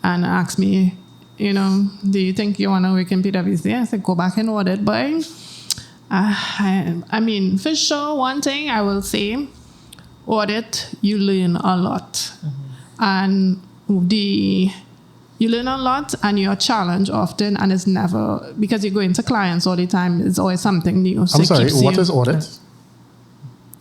and asked me do you think you want to work in PwC? I said, go back and audit, boy. I mean, for sure, one thing I will say, audit, you learn a lot. And you learn a lot and you're challenged often, and it's never, because you go into clients all the time, it's always something new. So I'm sorry, what is audit?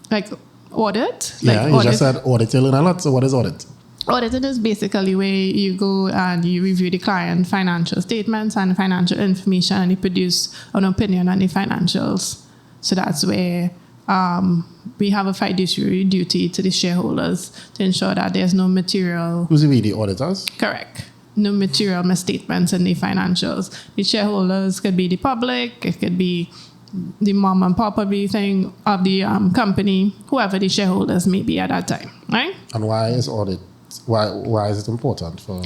Like audit? Yeah, like you just said audit, you learn a lot, so what is audit? Auditing is basically where you go and you review the client financial statements and financial information, and you produce an opinion on the financials. So that's where we have a fiduciary duty to the shareholders to ensure that there's no material... Who's the auditors? Correct. No material misstatements in the financials. The shareholders could be the public, it could be the mom and pop everything of the company, whoever the shareholders may be at that time, right? And why is audit? Why is it important for?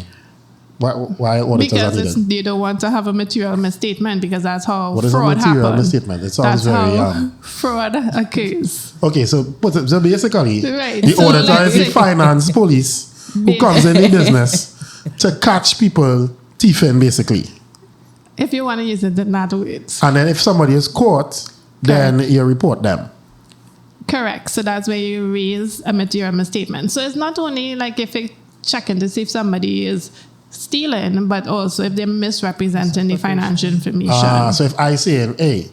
Why auditors because are needed? They don't want to have a material misstatement, because that's how what fraud is a material happens. misstatement? It sounds that's very how fraud occurs. Okay, so basically, Right. the So auditor is the say- finance police who comes in the business to catch people thieving, basically. If you want to use it in that words. And then if somebody is caught, then you report them. Correct. So that's where you raise a material misstatement. So it's not only like if you're checking to see if somebody is stealing, but also if they're misrepresenting the financial information. So if I say, hey,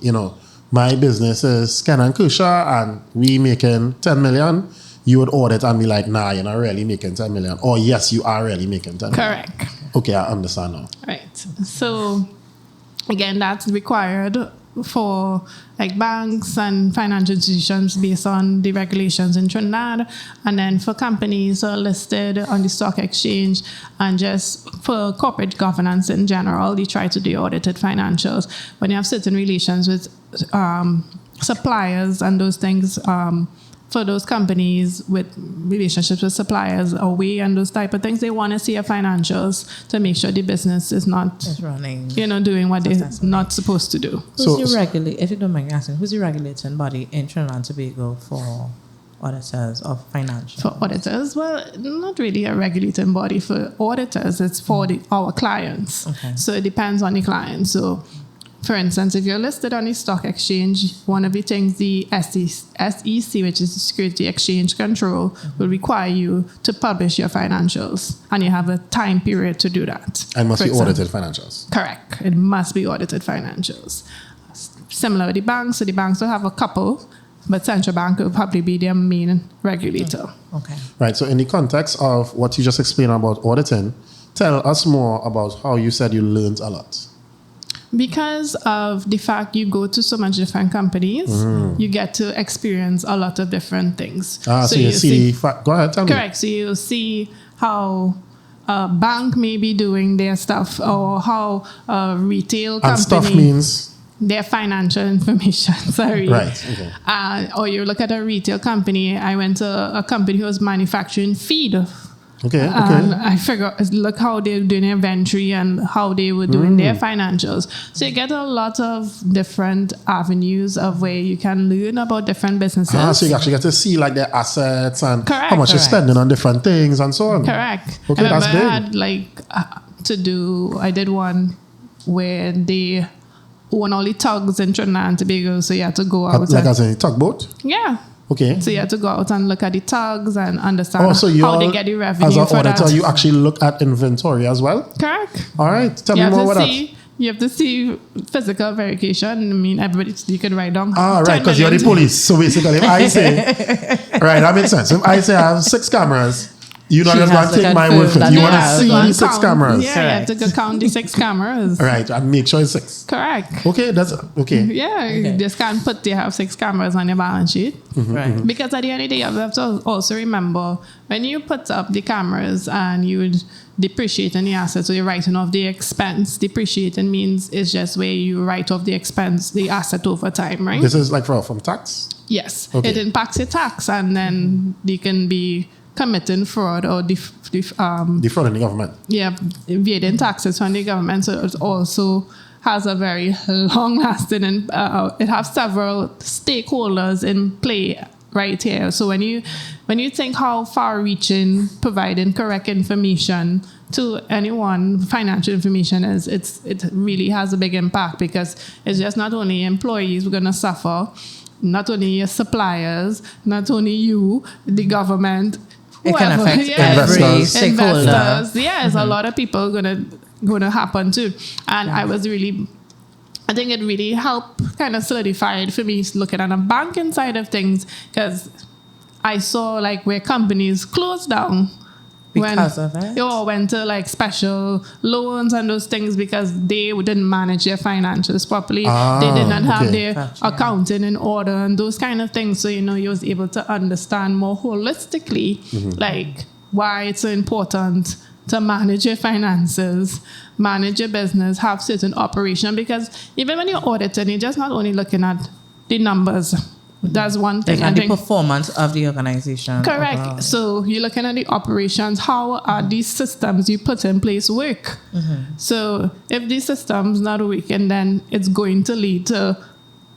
my business is Ken and Kersha and we making 10 million, you would audit and be like, nah, you're not really making 10 million. Or yes, you are really making 10 million. Correct. Okay, I understand now. Right. So again, that's required for like banks and financial institutions based on the regulations in Trinidad, and then for companies who are listed on the stock exchange, and just for corporate governance in general, you try to do audited financials. When you have certain relations with suppliers and those things, for those companies with relationships with suppliers away and those type of things, they want to see your financials to make sure the business is not running, doing what they're not supposed to do. Who's if you don't mind asking, who's the regulating body in Trinidad and Tobago for auditors of financial? For auditors, well, not really a regulating body for auditors. It's for our clients. Okay. So it depends on the client. So, for instance, if you're listed on the stock exchange, one of the things the SEC, which is the Security Exchange Control, will require you to publish your financials. And you have a time period to do that. And must For be audited financials. Correct. It must be audited financials. Similar with the banks. So the banks will have a couple, but central bank will probably be their main regulator. Okay. Right. So in the context of what you just explained about auditing, tell us more about how you said you learned a lot. Because of the fact you go to so much different companies, you get to experience a lot of different things. So you see go ahead, tell me. Correct. So you see how a bank may be doing their stuff, or how a retail company... And stuff means? Their financial information, sorry. Right, okay. Or you look at a retail company. I went to a company who was manufacturing feed. Okay. And I figure, look how they're doing inventory and how they were doing their financials. So you get a lot of different avenues of where you can learn about different businesses. So you actually get to see like their assets and Correct. how much you're spending on different things and so on. Correct. Okay, I that's big. I did one where they own all the tugs in Trinidad and Tobago, so you had to go out. Like as a tugboat? Yeah. Okay. So you had to go out and look at the tugs and understand so how they get the revenue as an for auditor, that. you actually look at inventory as well? Correct. All right. Tell me more about that. You have to see physical verification. I mean, everybody, you could write down. Right, because you're the police. So basically, if I say, right, that makes sense. If I say I have 6 cameras, you don't just want to take my word for it. You want to see the 6 cameras. Yeah, you have to go count the 6 cameras. Right, and make sure it's 6. Correct. Okay, that's okay. Yeah, you just can't put you have 6 cameras on your balance sheet. Right. Because at the end of the day, you have to also remember when you put up the cameras and you depreciating the assets, so you're writing off the expense. Depreciating means it's just where you write off the expense, the asset over time, right? This is like from tax? Yes. Okay. It impacts your tax, and then you can be committing fraud or defrauding the government. Yeah, evading taxes from the government. So it also has a very long lasting, and it has several stakeholders in play right here. So when you think how far-reaching providing correct information to anyone, financial information is, it really has a big impact, because it's just not only employees who are going to suffer, not only your suppliers, not only you, the government, it can whoever. affect Yes. every stakeholder. Investors. Yes, a lot of people gonna happen too. And I think it really helped kind of solidified for me looking at the banking side of things, because I saw like where companies closed down because of it. Or went to like special loans and those things because they didn't manage their financials properly. They did not have their accounting in order and those kind of things. So, you was able to understand more holistically, like why it's so important to manage your finances, manage your business, have certain operation. Because even when you're auditing, you're just not only looking at the numbers. That's one thing. And the performance of the organization. Correct. Overall. So you're looking at the operations. How are these systems you put in place work? So if these systems not working, then it's going to lead to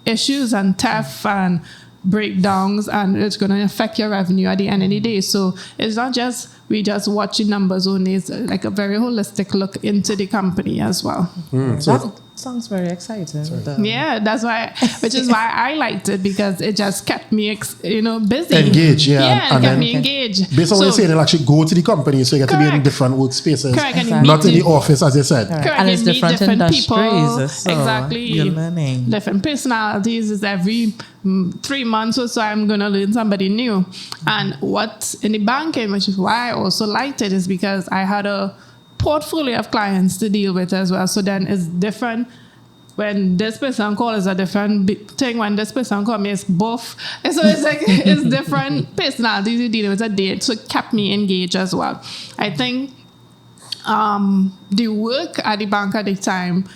issues and theft and breakdowns, and it's going to affect your revenue at the end of the day. So it's not just we just watching numbers only. It's like a very holistic look into the company as well. That sounds very exciting. Yeah, that's why, which is why I liked it, because it just kept me, busy. Engaged, Yeah, and it kept then me engaged. Based on what you're saying, they'll actually go to the company, so you get to be in different workspaces. Correct. And Not in the office, as you said. Correct. And it's you meet different industries. people. So Exactly. you're learning. Different personalities. Is every 3 months or so I'm going to learn somebody new. And what in the banking, which is why I also liked it, is because I had a portfolio of clients to deal with as well. So then it's different. When this person calls, is a different thing. When this person calls me, it's both. And so it's like, it's different personalities you're dealing with a day. So it kept me engaged as well. I think the work at the bank at the time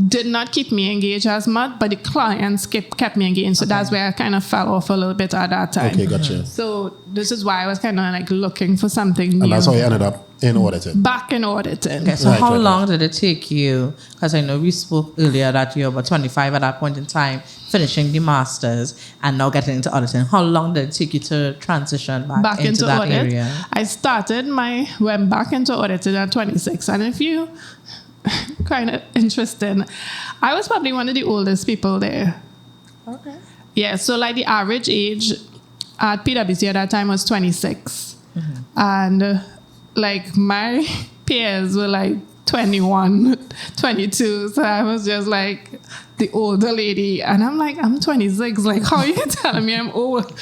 did not keep me engaged as much, but the clients kept me engaged. So that's where I kind of fell off a little bit at that time. Okay, gotcha. So this is why I was kind of like looking for something new. And that's how you ended up in auditing. Back in auditing. Okay, so how long did it take you? Because I know we spoke earlier that you're about 25 at that point in time, finishing the masters and now getting into auditing. How long did it take you to transition back into that audit area? I went back into auditing at 26. And if you kind of interesting, I was probably one of the oldest people there. Okay. Yeah, so like the average age at PwC at that time was 26. And like my peers were like 21, 22. So I was just like the older lady. And I'm like, I'm 26. Like, how are you telling me I'm old?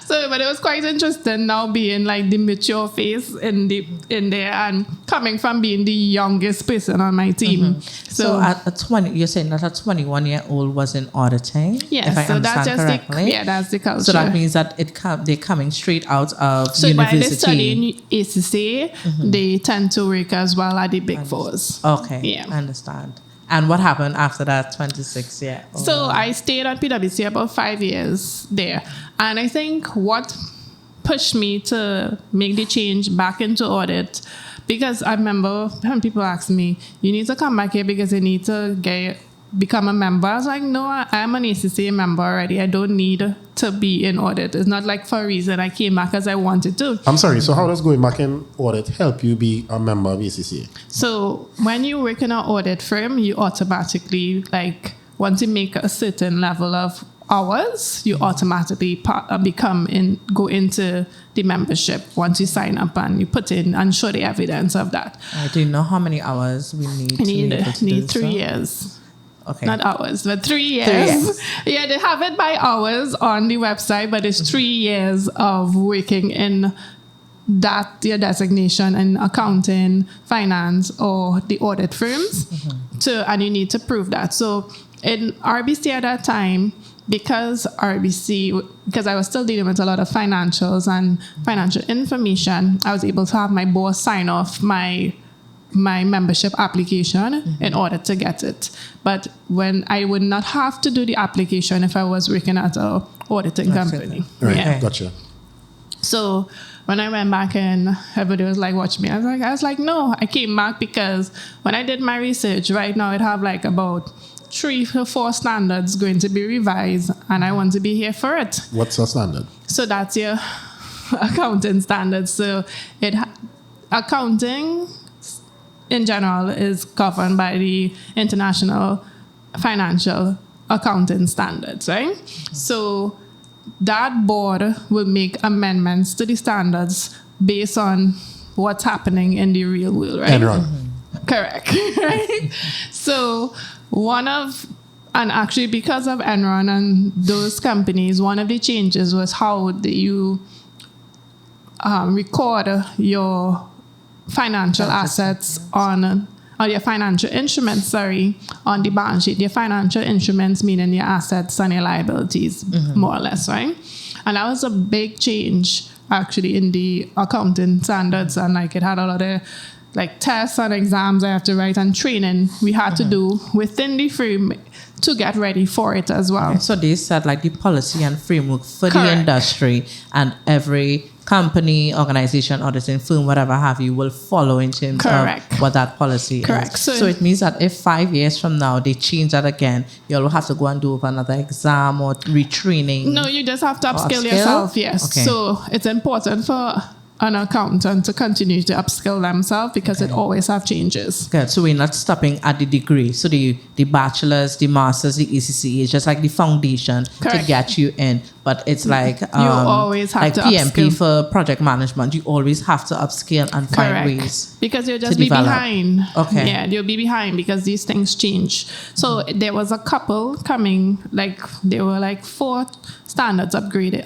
So, but it was quite interesting now being like the mature face in there and coming from being the youngest person on my team. So at 20, you're saying that a 21-year-old was in auditing? Yes, if I so that's just correctly. that's the culture. So that means that they're coming straight out of so university. when they study in ACCA, they tend to work as well at the Big Fours. Okay, Yeah. I understand. And what happened after that 26 year? So I stayed at PwC about 5 years there. And I think what pushed me to make the change back into audit, because I remember when people asked me, you need to come back here because you need to become a member. I was like, no, I'm an ACCA member already. I don't need to be in audit. It's not like for a reason I came back as I wanted to. I'm sorry, so how does going back in audit help you be a member of ACCA? So when you work in an audit firm, you automatically, like, once you make a certain level of hours, you automatically go into the membership once you sign up and you put in and show the evidence of that. Do you know how many hours we need? Need 3 years. Okay. Not hours, but 3 years. Yeah, they have it by hours on the website, but it's 3 years of working in your designation in accounting, finance, or the audit firms. And you need to prove that. So in RBC at that time, because I was still dealing with a lot of financials and financial information, I was able to have my boss sign off my membership application in order to get it. But when I would not have to do the application if I was working at an auditing company. Right, Yeah. gotcha. So when I went back and everybody was like, watch me. I was like, no, I came back because when I did my research, right now I'd have like about 3 or 4 standards going to be revised, and I want to be here for it. What's the standard? So that's your accounting standards. So accounting in general is governed by the International Financial Accounting Standards, right? So that board will make amendments to the standards based on what's happening in the real world, right? Correct. Right? So and actually because of Enron and those companies, one of the changes was how you record your financial assets on your financial instruments, on the balance sheet. Your financial instruments meaning your assets and your liabilities, more or less, right? And that was a big change actually in the accounting standards, and like it had a lot of like tests and exams I have to write and training we had to do within the frame to get ready for it as well. Okay, so they set like the policy and framework for the industry, and every company, organization, auditing firm, whatever have you, will follow in terms of what that policy is. So it means that if 5 years from now they change that again, you'll have to go and do another exam or retraining. No, you just have to upskill yourself. Yes. Okay. So it's important for an accountant to continue to upskill themselves because it always have changes. Good. So we're not stopping at the degree. So the bachelor's, the master's, the ACCA is just like the foundation to get you in. But it's like you always have to PMP upskill. For project management. You always have to upskill and find ways. Because you'll just be behind. Okay. Yeah, you'll be behind because these things change. So there was a couple coming, like there were like 4 standards updating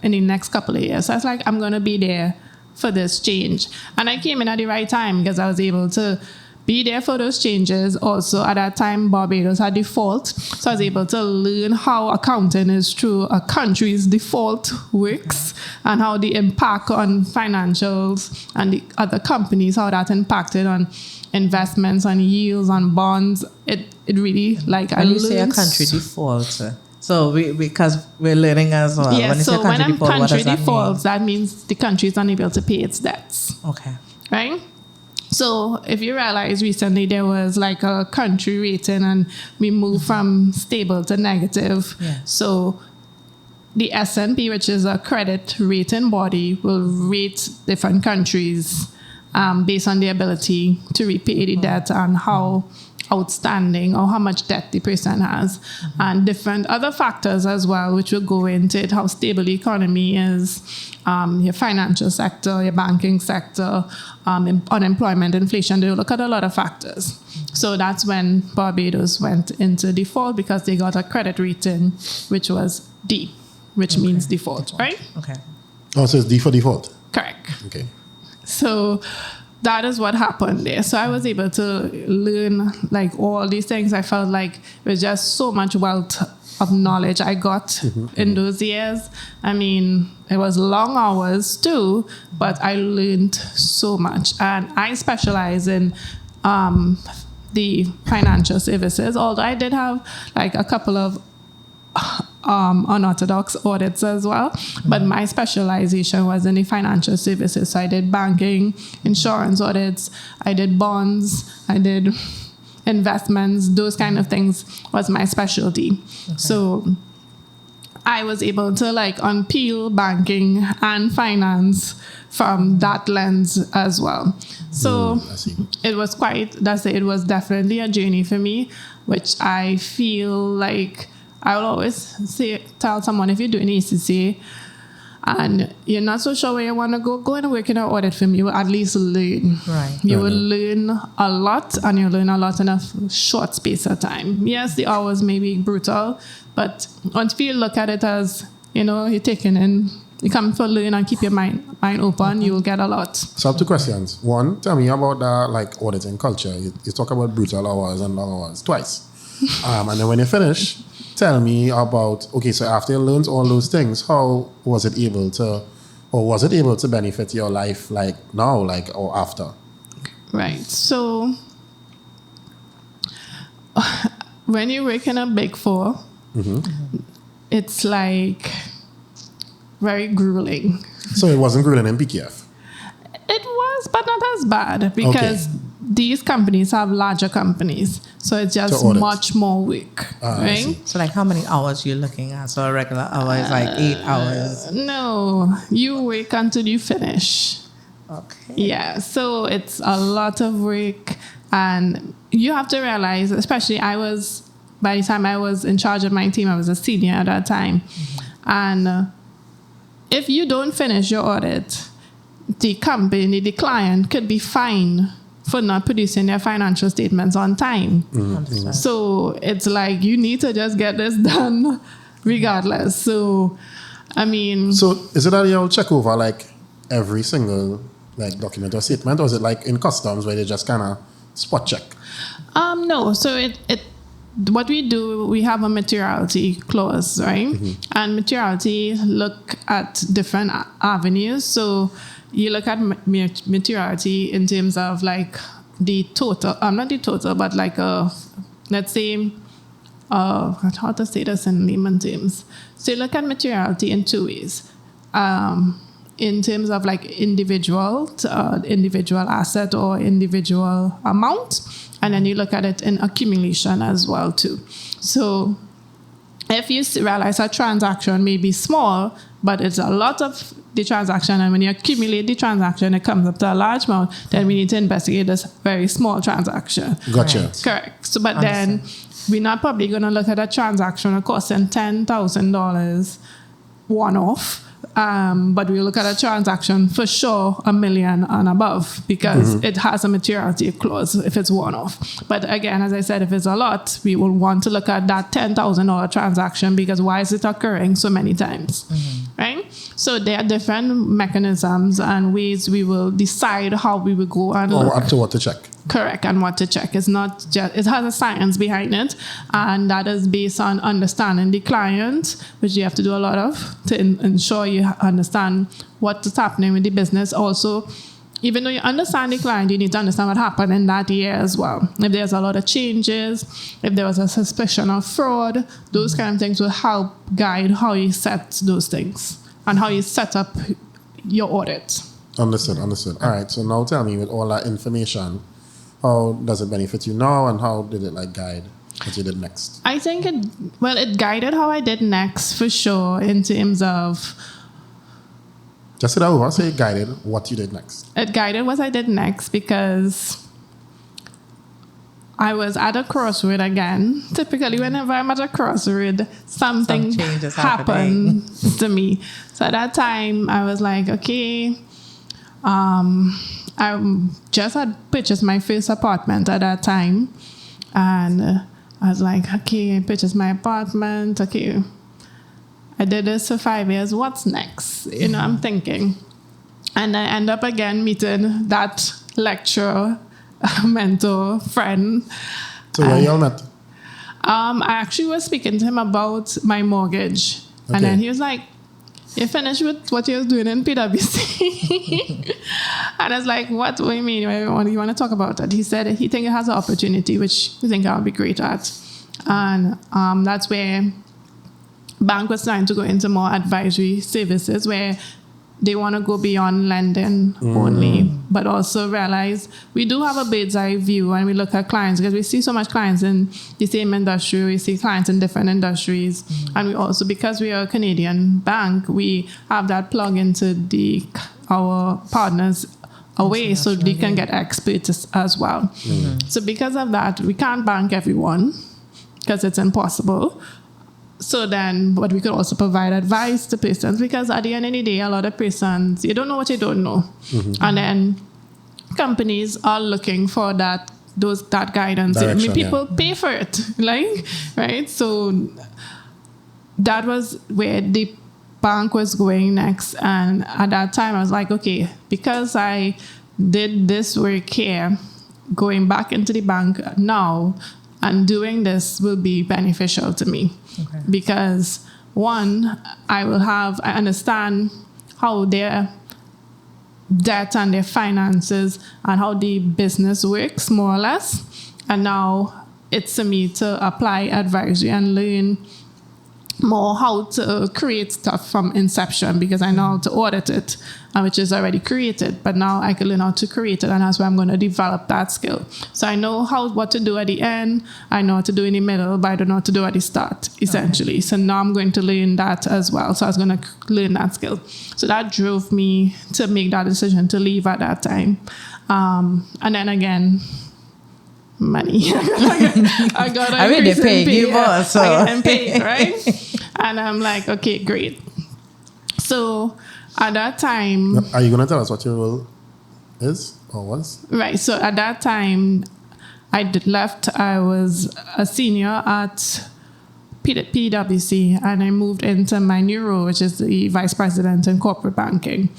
in the next couple of years. So I was like, I'm going to be there for this change. And I came in at the right time because I was able to be there for those changes. Also, at that time, Barbados had default. So I was able to learn how accounting is through a country's default works and how the impact on financials and the other companies, how that impacted on investments, on yields, on bonds. It really, like, I learned. When you say a country default, so because we're learning as well. Yeah, so when a country defaults, that means the country is unable to pay its debts. Okay. Right? So if you realize recently there was like a country rating and we moved from stable to negative. Yeah. So the S&P, which is a credit rating body, will rate different countries based on their ability to repay the debt and how outstanding or how much debt the person has, and different other factors as well, which will go into it, how stable the economy is, your financial sector, your banking sector, unemployment, inflation. They look at a lot of factors. So that's when Barbados went into default because they got a credit rating, which was D, which means default, right? Okay. Oh, so it's D for default? Correct. Okay. So that is what happened there. So I was able to learn like all these things. I felt like it was just so much wealth of knowledge I got in those years. I mean, it was long hours too, but I learned so much. And I specialize in the financial services, although I did have like a couple of unorthodox audits as well, but my specialization was in the financial services. So I did banking, insurance audits, I did bonds, I did investments, those kind of things was my specialty. Okay. So I was able to like unpeel banking and finance from that lens as well. So it was it was definitely a journey for me, which I feel like I will always tell someone, if you're doing ACCA and you're not so sure where you want to go and work in an audit firm. You will at least learn. Right. You will learn a lot, and you learn a lot in a short space of time. Yes, the hours may be brutal, but once you look at it as, you're taking in, you come for learn and keep your mind open, you will get a lot. So I have 2 questions. One, tell me about the auditing culture. You talk about brutal hours and long hours twice. And then when you finish, tell me about, so after you learned all those things, how was it able to benefit your life now, or after? Right. So when you work in a Big 4, it's like very grueling. So it wasn't grueling in PKF? It was, but not as bad because these companies have larger companies. So it's just To audit. much more work, I right? see. So like how many hours you're looking at? So a regular hour is like 8 hours. No, you work until you finish. Okay. Yeah, so it's a lot of work, and you have to realize, especially by the time I was in charge of my team, I was a senior at that time. And if you don't finish your audit, the company, the client could be fined for not producing their financial statements on time. So it's like you need to just get this done regardless. So, I mean... So is it that you'll check over like every single like document or statement, or is it like in customs where they just kind of spot check? No. So what we do, we have a materiality clause, right? And materiality look at different avenues. So you look at materiality in terms of like the total, not the total, but like let's say, how to say this in layman terms. So you look at materiality in two ways. In terms of like individual asset or individual amount, and then you look at it in accumulation as well too. So if you realize a transaction may be small, but it's a lot of the transaction, and when you accumulate the transaction, it comes up to a large amount, then we need to investigate this very small transaction. Gotcha. Right. Correct. So, but then we're not probably going to look at a transaction costing $10,000 one-off. But we look at a transaction for sure $1 million and above, because it has a materiality clause if it's one-off. But again, as I said, if it's a lot, we will want to look at that $10,000 transaction, because why is it occurring so many times, right? So there are different mechanisms and ways we will decide how we will go and Or look. up to what to check. Correct, and what to check. It's not just, it has a science behind it, and that is based on understanding the client, which you have to do a lot of to ensure you understand what is happening with the business. Also, even though you understand the client, you need to understand what happened in that year as well. If there's a lot of changes, if there was a suspicion of fraud, those kind of things will help guide how you set those things and how you set up your audit. Understood. All right. So now tell me, with all that information, how does it benefit you now, and how did it like guide what you did next? I think it guided how I did next for sure, in terms of... Just say that over. Say it guided what you did next. It guided what I did next, because I was at a crossroad again. Typically, whenever I'm at a crossroad, something Some change is happening. happens to me. So at that time, I was like, okay, I just had purchased my first apartment at that time. And I was like, okay, I purchased my apartment. Okay, I did this for 5 years. What's next? You know, I'm thinking. And I end up again meeting that lecturer, mentor, friend. So where y'all met? I actually was speaking to him about my mortgage. Okay. And then he was like, you finished with what you were doing in PwC? And I was like, what do you mean? You want to talk about that? He said he thinks it has an opportunity, which he think I'll be great at. And that's where bank was trying to go into more advisory services, where they want to go beyond lending only, but also realize we do have a bird's eye view when we look at clients, because we see so much clients in the same industry, we see clients in different industries. And we also, because we are a Canadian bank, we have that plug into our partners away, so they can get experts as well. So because of that, we can't bank everyone, because it's impossible. So then, but we could also provide advice to persons, because at the end of the day, a lot of persons, you don't know what you don't know. And then companies are looking for that guidance. I mean, people pay for it, like, right? So that was where the bank was going next. And at that time, I was like, okay, because I did this work here, going back into the bank now and doing this will be beneficial to me. Okay. Because one, I understand how their debt and their finances and how the business works, more or less. And now it's to me to apply advisory and learn more how to create stuff from inception, because I know how to audit it, which is already created, but now I can learn how to create it, and that's where I'm going to develop that skill. So I know what to do at the end, I know what to do in the middle, but I don't know what to do at the start, essentially. Okay. So now I'm going to learn that as well. So I was going to learn that skill. So that drove me to make that decision to leave at that time. And then again, money. I got an increase in pay. So. I get paid, right? And I'm like, okay, great. So at that time... Are you going to tell us what your role is or was? Right. So at that time, I left. I was a senior at PwC, and I moved into my new role, which is the vice president in corporate banking.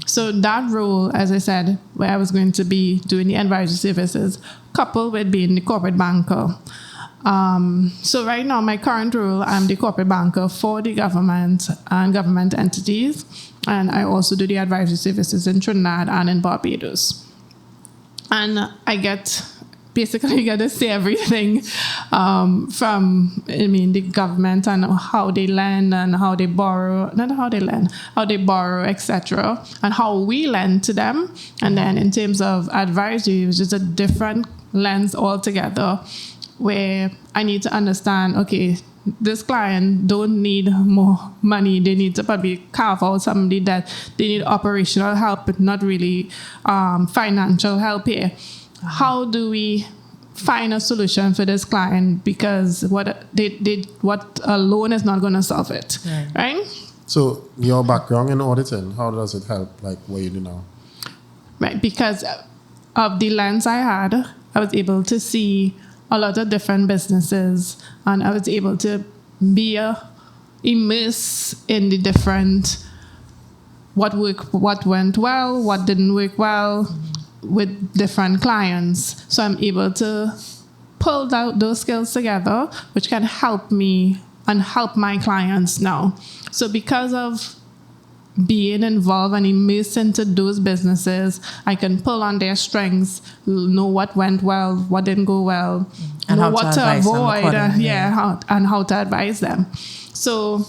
So that role, as I said, where I was going to be doing the advisory services, coupled with being the corporate banker. So right now, my current role, I'm the corporate banker for the government and government entities. And I also do the advisory services in Trinidad and in Barbados. And I basically get to see everything from, the government and how they lend and how they borrow, how they borrow, etc., and how we lend to them. And then in terms of advisory, it's just a different lens altogether, where I need to understand, okay, this client don't need more money. They need to probably carve out somebody that they need operational help, but not really financial help here. How do we find a solution for this client? Because what a loan is not going to solve it, right? So your background in auditing, how does it help, like what you do now? Right, because of the lens I had, I was able to see a lot of different businesses, and I was able to be immersed in the different what went well, what didn't work well with different clients. So I'm able to pull out those skills together, which can help me and help my clients now. So because of being involved and immersed into those businesses, I can pull on their strengths, know what went well, what didn't go well, and know what to avoid, and how to advise them. So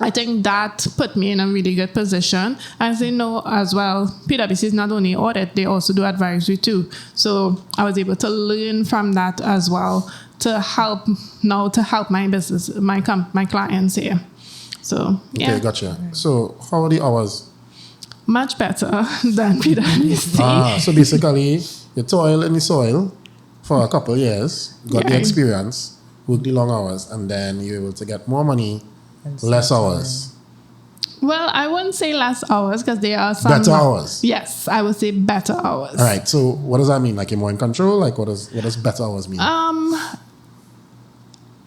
I think that put me in a really good position. As you know as well, PwC is not only audit, they also do advisory too. So I was able to learn from that as well to help my business, my clients here. So, yeah. Okay, gotcha. So, how are the hours? Much better than PwC. So basically, you toil in the soil for a couple of years, got the experience, worked the long hours, and then you're able to get more money, less hours. Well, I wouldn't say less hours, because there are some... Better hours? Yes, I would say better hours. All right, so what does that mean? Like you're more in control? Like what does better hours mean?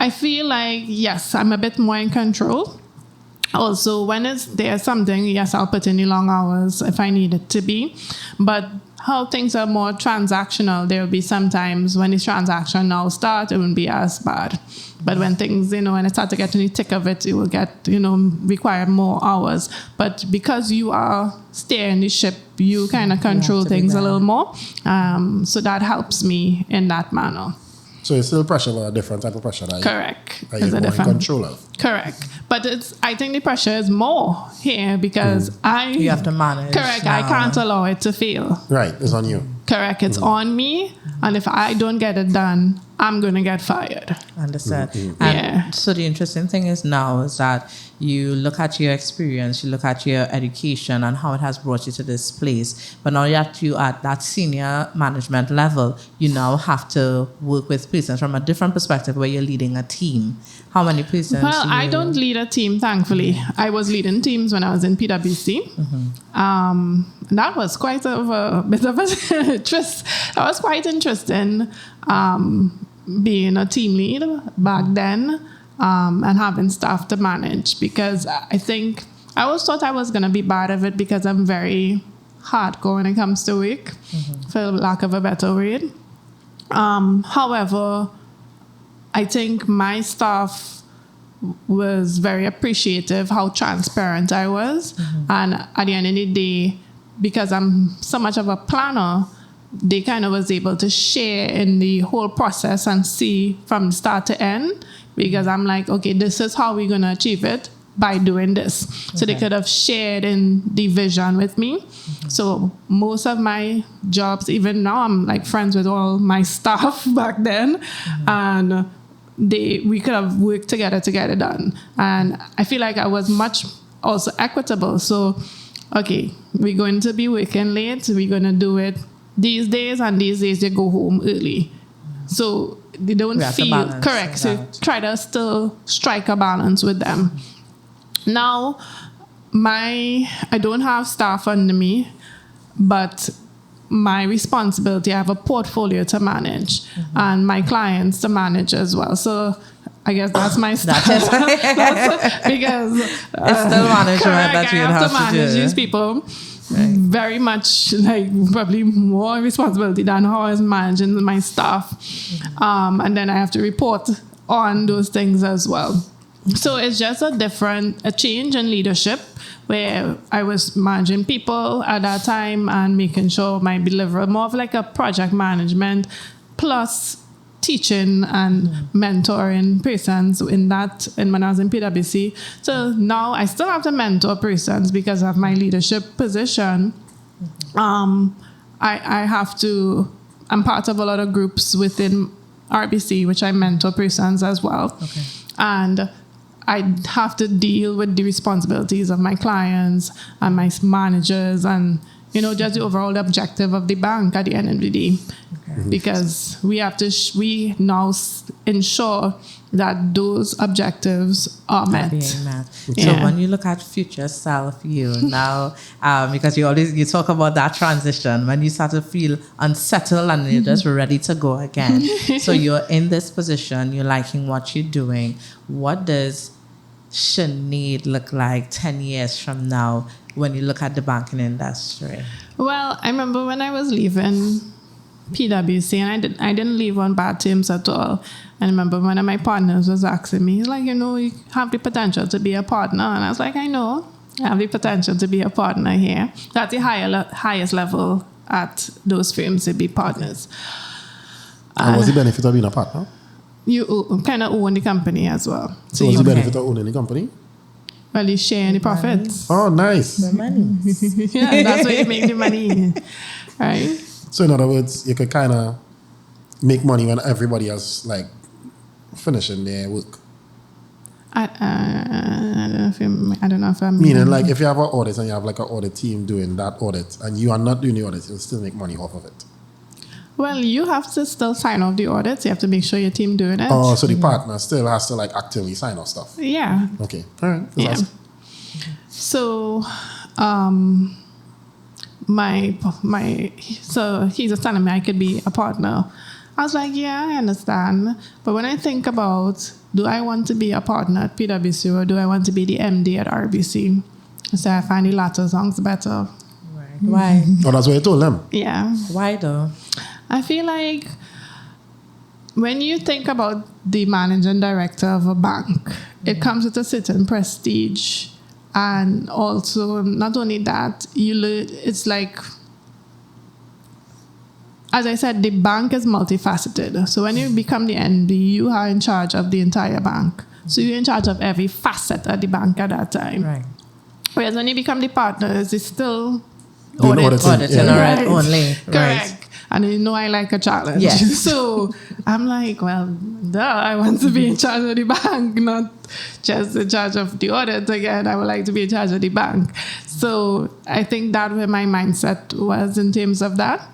I feel like, yes, I'm a bit more in control. Also, when there's something, yes, I'll put in the long hours if I need it to be. But how things are more transactional, there will be sometimes when the transaction now starts, it won't be as bad. But when things, when it starts to get in the thick of it, it will get, require more hours. But because you are steering the ship, you kind of control things a little more. So that helps me in that manner. So it's still pressure, but a different type of pressure. Correct. That you're more in control of. Correct. But I think the pressure is more here because you have to manage. Correct. I can't allow it to fail. Right. It's on you. Correct. It's on me. And if I don't get it done, I'm going to get fired. Understand. And so the interesting thing is now is that you look at your experience, you look at your education and how it has brought you to this place. But now that you're at that senior management level, you now have to work with persons from a different perspective where you're leading a team. How many persons? Well, I don't lead a team, thankfully. I was leading teams when I was in PwC. That was quite a bit of a twist. That was quite interesting, being a team lead back then. And having staff to manage, because I think I always thought I was going to be bad at it because I'm very hardcore when it comes to work, for lack of a better word. However, I think my staff was very appreciative how transparent I was. And at the end of the day, because I'm so much of a planner, they kind of was able to share in the whole process and see from start to end, because I'm like, okay, this is how we're going to achieve it by doing this. So they could have shared in the vision with me. So most of my jobs, even now, I'm like friends with all my staff back then. And we could have worked together to get it done. And I feel like I was much also equitable. So, okay, we're going to be working late. We're going to do it these days, and these days they go home early. So they don't feel correct. So try to still strike a balance with them. Now, I don't have staff under me, but my responsibility, I have a portfolio to manage and my clients to manage as well. So I guess that's my stuff. Because it's still management that you have to manage do. These people very much, like probably more responsibility than how I was managing my staff. And then I have to report on those things as well. So it's just a change in leadership, where I was managing people at that time and making sure my delivery, more of like a project management plus teaching and mentoring persons when I was in PwC. So now I still have to mentor persons because of my leadership position. I'm part of a lot of groups within RBC, which I mentor persons as well. Okay. And I have to deal with the responsibilities of my clients and my managers and, just the overall objective of the bank at the end of the day. Okay. Because we have to, we now ensure that those objectives are met. Yeah. So when you look at future self, you now, because you talk about that transition, when you start to feel unsettled and you're just ready to go again. So you're in this position, you're liking what you're doing. What does Sinead look like 10 years from now when you look at the banking industry? Well, I remember when I was leaving PwC, and I didn't leave on bad terms at all. I remember one of my partners was asking me, he's like, you have the potential to be a partner. And I was like, I know, I have the potential to be a partner here. That's the highest level at those firms to be partners. And what's the benefit of being a partner? You kind of own the company as well. So what's the benefit of owning the company? Well, you share in the profits. Oh, nice. The money. Yeah, that's where you make the money. Right? So in other words, you could kind of make money when everybody else like finishing their work. I don't know if I'm meaning like if you have an audit and you have like an audit team doing that audit and you are not doing the audit, you'll still make money off of it. Well, you have to still sign off the audits. You have to make sure your team doing it. Oh, so the partner still has to like actively sign off stuff. Yeah. Okay. All right. Yeah. So, so he's just telling me I could be a partner. I was like, yeah, I understand. But when I think about, do I want to be a partner at PwC or do I want to be the MD at RBC? So I find the latter songs better. Right. Why? Oh, that's what you told them? Yeah. Why though? I feel like when you think about the managing director of a bank, it comes with a certain prestige. And also, not only that, it's like, as I said, the bank is multifaceted. So when you become the MD, you are in charge of the entire bank. So you're in charge of every facet of the bank at that time. Right. Whereas when you become the partners, it's still auditing only. Correct. Right. And I like a challenge. Yes. So I'm like, well, I want to be in charge of the bank, not just in charge of the audit again. I would like to be in charge of the bank. So I think that where my mindset was in terms of that.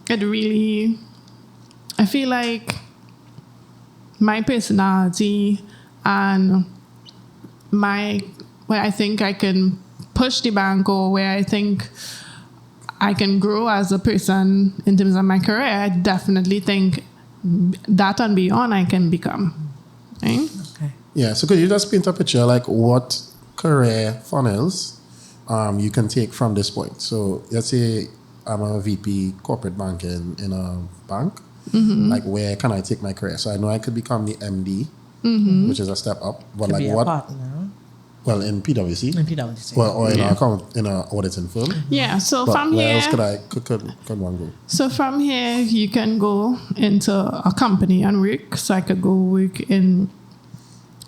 It really, I feel like my personality and where I think I can push the bank or where I think I can grow as a person in terms of my career, I definitely think that and beyond I can become. Right? Okay. Yeah, so could you just paint a picture like what career funnels you can take from this point? So let's say I'm a VP corporate banking in a bank. Mm-hmm. Like where can I take my career? So I know I could become the MD, which is a step up. But could like be what? A partner. Well, in PwC. In PwC. Well, or in a auditing firm. Yeah, so But from where here, else could one go? so from here you can go into a company and work. So I could go work in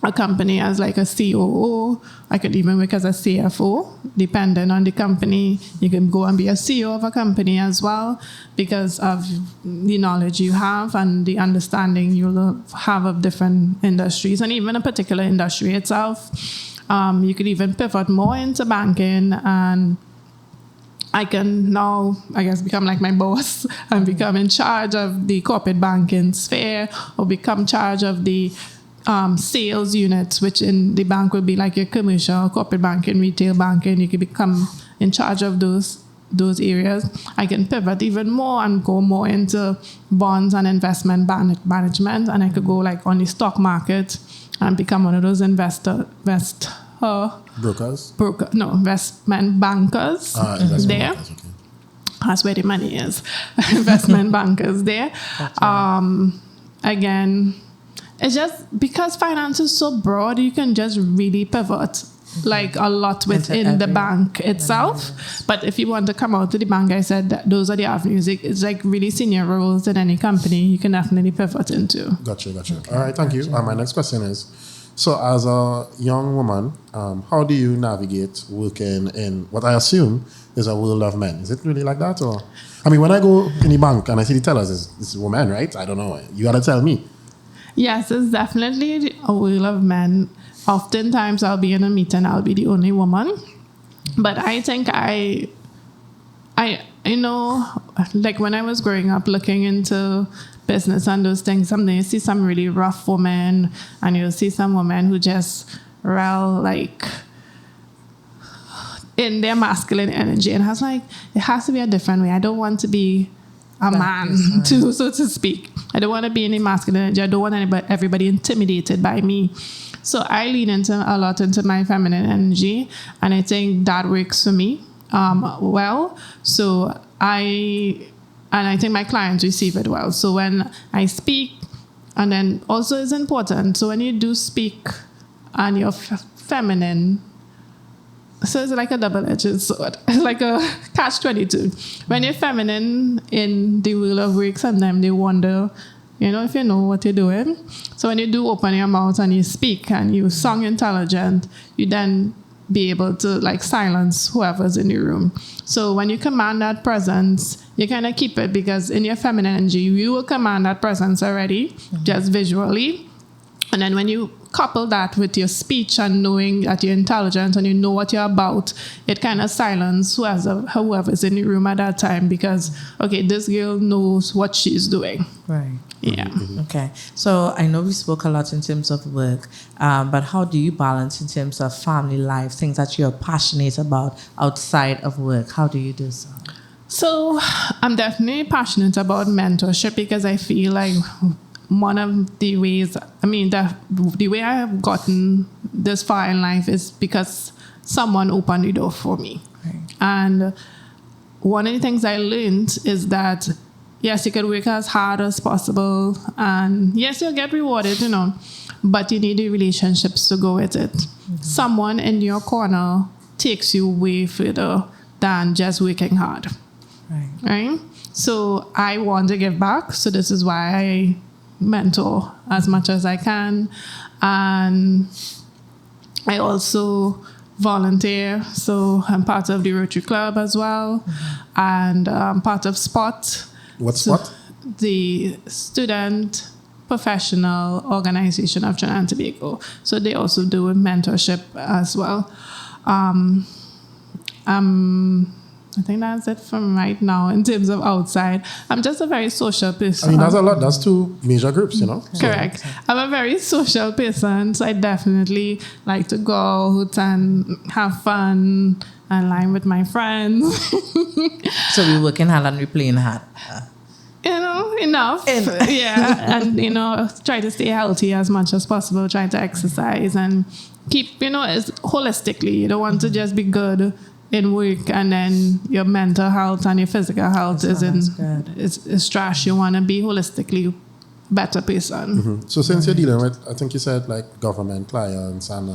a company as like a COO. I could even work as a CFO, depending on the company. You can go and be a CEO of a company as well because of the knowledge you have and the understanding you'll have of different industries and even a particular industry itself. You could even pivot more into banking, and I can now, I guess, become like my boss and become in charge of the corporate banking sphere, or become charge of the sales units, which in the bank would be like your commercial, corporate banking, retail banking. You could become in charge of those areas. I can pivot even more and go more into bonds and investment management, and I could go like on the stock market and become one of those investment bankers there. Bankers, okay. That's where the money is. Investment bankers there. Again, it's just because finance is so broad, you can just really pivot like a lot within the bank itself. But if you want to come out to the bank, I said that those are the avenues. It's like really senior roles in any company you can definitely pivot into. Gotcha. Okay. All right, thank you. My next question is, so as a young woman, how do you navigate working in what I assume is a world of men? Is it really like that? Or, I mean, when I go in the bank and I see the tellers, it's women, right? I don't know. You got to tell me. Yes, it's definitely a world of men. Oftentimes I'll be in a meeting, I'll be the only woman. But I think I like when I was growing up looking into business and those things, sometimes you see some really rough women and you'll see some women who just like in their masculine energy. And I was like, it has to be a different way. I don't want to be a man, too, so to speak. I don't want to be in a masculine energy. I don't want everybody intimidated by me. So I lean a lot into my feminine energy, and I think that works for me well. So I think my clients receive it well. So when I speak, and then also it's important. So when you do speak and you're feminine, so it's like a double-edged sword. It's like a catch-22. When you're feminine in the world of work, sometimes they wonder, if you know what you're doing. So when you do open your mouth and you speak and you sound intelligent, you then be able to like silence whoever's in the room. So when you command that presence, you kind of keep it, because in your feminine energy, you will command that presence already, just visually. And then when you couple that with your speech and knowing that you're intelligent and you know what you're about, it kind of silences whoever's in the room at that time, because, okay, this girl knows what she's doing. Right. Yeah. Okay. So I know we spoke a lot in terms of work, but how do you balance in terms of family life, things that you're passionate about outside of work? How do you do so? So I'm definitely passionate about mentorship, because I feel like one of the ways, the way I have gotten this far in life is because someone opened the door for me. Right. And one of the things I learned is that, yes, you can work as hard as possible, and yes, you'll get rewarded, but you need the relationships to go with it. Mm-hmm. Someone in your corner takes you way further than just working hard. Right? So I want to give back, so this is why I mentor as much as I can. And I also volunteer, so I'm part of the Rotary Club as well, and I'm part of SPOT. What's SPOT? The Student Professional Organization of Trinidad and Tobago. So they also do mentorship as well. I think that's it from right now in terms of outside. I'm just a very social person. That's a lot. That's two major groups, Correct. I'm a very social person, so I definitely like to go out and have fun and line with my friends. So we're working hard and we're playing hard. Enough. Yeah. And, try to stay healthy as much as possible, try to exercise and keep, it's holistically. You don't want to just be good in work and then your mental health and your physical health is trash. You want to be holistically better person. Mm-hmm. So since you're dealing with, I think you said like government clients and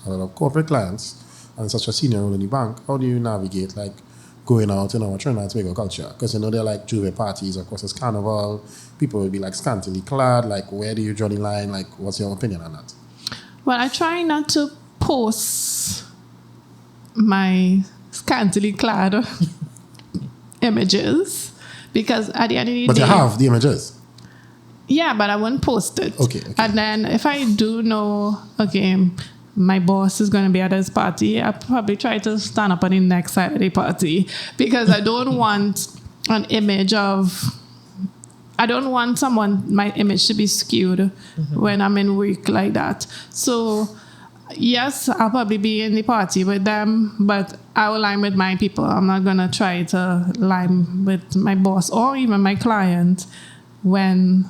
a lot of corporate clients and such a senior role in the bank, how do you navigate like going out in our Trinidad and Tobago culture? Because they're like Juve parties, of course it's carnival, people will be like scantily clad, like where do you draw the line? Like what's your opinion on that? Well, I try not to post my scantily clad images because at the end of the day... But you have the images? Yeah, but I won't post it. Okay. And then if I do know, okay, my boss is going to be at this party, I probably try to stand up on the next side of the party because I don't want an image of... I don't want my image to be skewed when I'm in work like that. So, yes, I'll probably be in the party with them, but I will line with my people. I'm not going to try to line with my boss or even my client when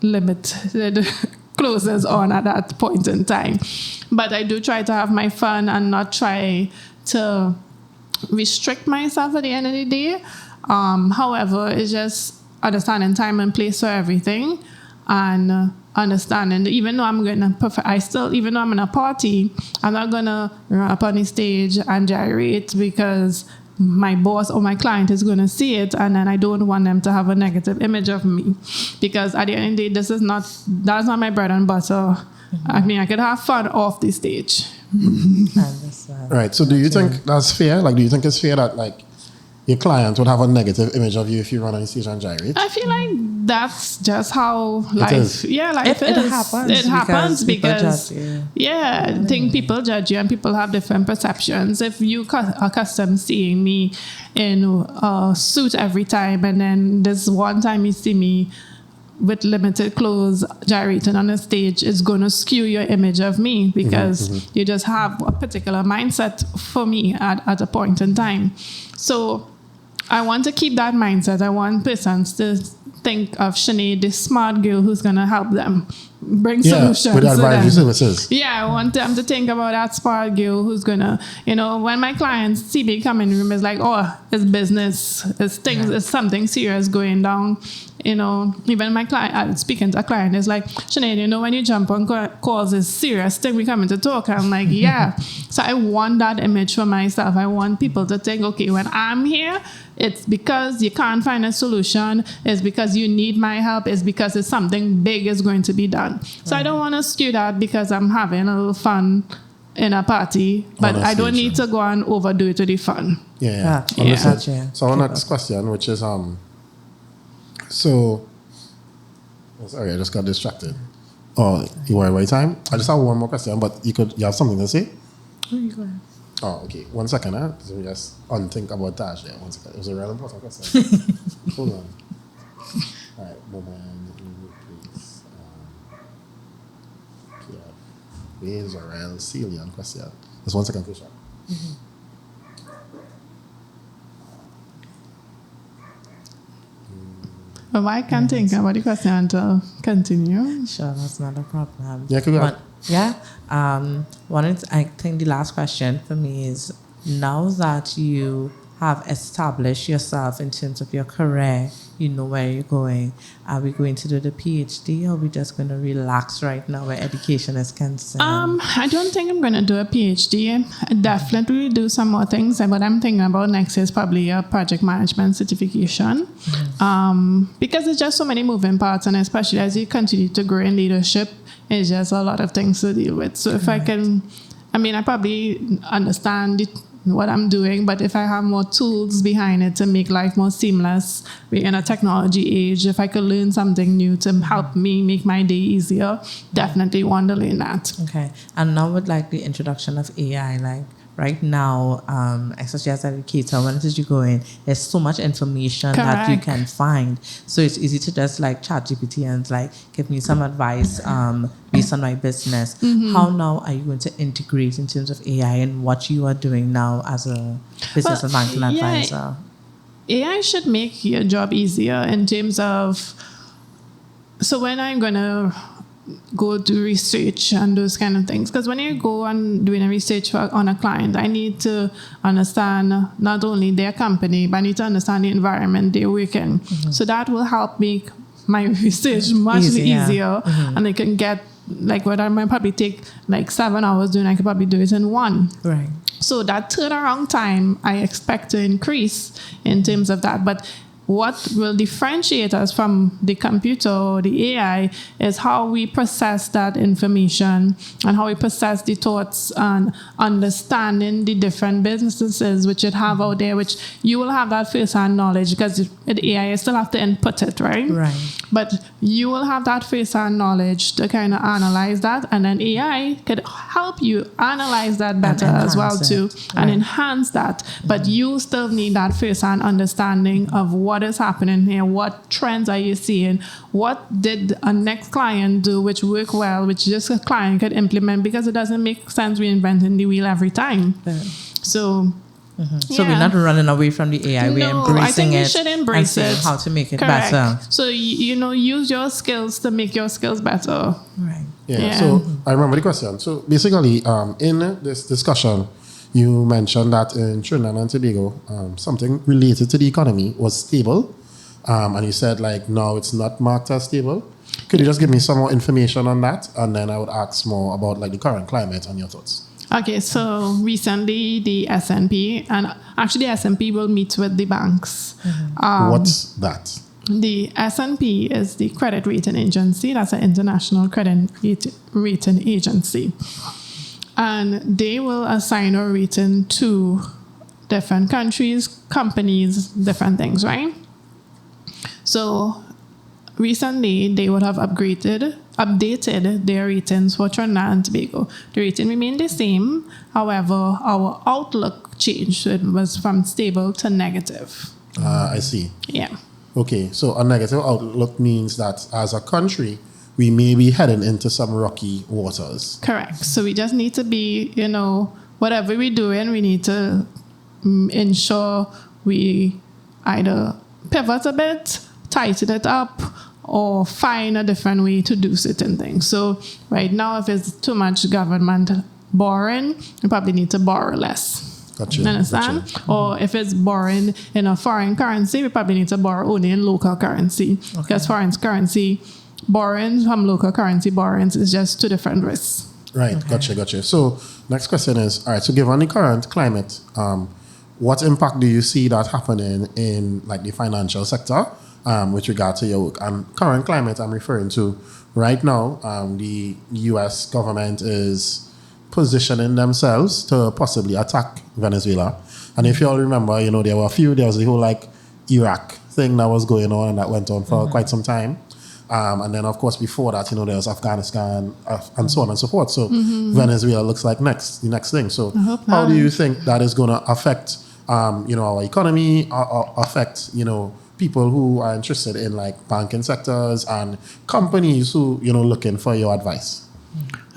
limited closes on at that point in time. But I do try to have my fun and not try to restrict myself at the end of the day. However, it's just understanding time and place for everything, and understanding even though I'm even though I'm in a party, I'm not gonna run up on the stage and gyrate because my boss or my client is going to see it, and then I don't want them to have a negative image of me, because at the end of the day, that's not my bread and butter. I mean, I could have fun off the stage. Right. So do you think that's fair? Like, do you think it's fair that like your client would have a negative image of you if you run on the stage and gyrate? I feel like that's just how life is. Yeah, life is. It happens because I think people judge you and people have different perceptions. If you are accustomed seeing me in a suit every time, and then this one time you see me with limited clothes gyrating on the stage, it's going to skew your image of me because you just have a particular mindset for me at a point in time. So I want to keep that mindset. I want persons to think of Sinead, this smart girl who's going to help them bring solutions. With advisory services. Yeah, I want them to think about that smart girl who's going to, when my clients see me come in the room, it's like, oh, it's business, it's things, it's something serious going down. Even my client, speaking to a client, is like, Sinead, when you jump on calls, it's serious thing, we coming to talk. I'm like, yeah. So I want that image for myself. I want people to think, okay, when I'm here, it's because you can't find a solution. It's because you need my help. It's because it's something big is going to be done. So I don't want to skew that because I'm having a little fun in a party, but I don't need to go and overdo it to the fun. Yeah. So our next question, which is sorry, I just got distracted. Oh, you want to wait time? I just have one more question, but you have something to say? Oh, you go ahead. Oh, okay. 1 second, So we just unthink about that. Yeah, 1 second. It was a real important question. Hold on. All right, moment, please. Where is a real salient question? Just 1 second, Kersha. Well, I can't think about the question until continue. Sure, that's not a problem. Yeah, could go. I think the last question for me is, now that you have established yourself in terms of your career, you know where you're going, are we going to do the PhD, or are we just going to relax right now where education is concerned? I don't think I'm going to do a PhD. I definitely do some more things. What I'm thinking about next is probably a project management certification, because there's just so many moving parts, and especially as you continue to grow in leadership, it's just a lot of things to deal with. So if I can, I probably understand what I'm doing, but if I have more tools behind it to make life more seamless, we're in a technology age. If I could learn something new to help me make my day easier, definitely want to learn that. Okay. And now with the introduction of AI, right now, especially as an educator, when you go in, there's so much information that you can find. So it's easy to just chat GPT and give me some advice based on my business. How now are you going to integrate in terms of AI and what you are doing now as a business and banking advisor? AI should make your job easier in terms of, so when I'm going to go do research and those kind of things, because when you go and doing a research on a client, I need to understand not only their company, but I need to understand the environment they work in. So that will help make my research much easier, and I can get like what I might probably take like 7 hours doing, I could probably do it in 1. Right. So that turnaround time, I expect to increase in terms of that. But what will differentiate us from the computer or the AI is how we process that information and how we process the thoughts and understanding the different businesses which it have out there, which you will have that first-hand knowledge because with AI, you still have to input it, right? Right. But you will have that first-hand knowledge to kind of analyze that, and then AI could help you analyze that better as well too, and enhance that. But you still need that first-hand understanding of what is happening here, what trends are you seeing, what did a next client do which worked well, which just a client could implement, because it doesn't make sense reinventing the wheel every time. Yeah. So So we're not running away from the AI. We're embracing I think it. we should embrace and it. see how to make it Correct. better. So use your skills to make your skills better. Right. Yeah. So I remember the question. So basically, in this discussion, you mentioned that in Trinidad and Tobago, something related to the economy was stable, and you said like now it's not marked as stable. Could you just give me some more information on that, and then I would ask more about like the current climate and your thoughts. Okay, so recently the S&P, and actually the S&P will meet with the banks. What's that? The S&P is the credit rating agency. That's an international credit rating agency. And they will assign a rating to different countries, companies, different things, right? So recently they would have updated their ratings for Trinidad and Tobago. The rating remained the same. However, our outlook changed. It was from stable to negative. I see. Yeah. Okay, so a negative outlook means that as a country, we may be heading into some rocky waters. Correct. So we just need to be, whatever we're doing, we need to ensure we either pivot a bit, tighten it up, or find a different way to do certain things. So right now, if it's too much government borrowing, we probably need to borrow less. Gotcha. You understand? Gotcha. Or if it's borrowing in a foreign currency, we probably need to borrow only in local currency. Okay. Because foreign currency borrowing from local currency borrowings is just two different risks. Right. Okay. Gotcha. So next question is, all right, so given the current climate, what impact do you see that happening in like the financial sector with regard to your work? And current climate I'm referring to right now, the US government is positioning themselves to possibly attack Venezuela. And if you all remember, there was the whole like Iraq thing that was going on and that went on for quite some time. And then of course before that, there was Afghanistan and so on and so forth. So Venezuela looks like the next thing. So how do you think that is going to affect, our economy, or affect, people who are interested in like banking sectors and companies who, looking for your advice?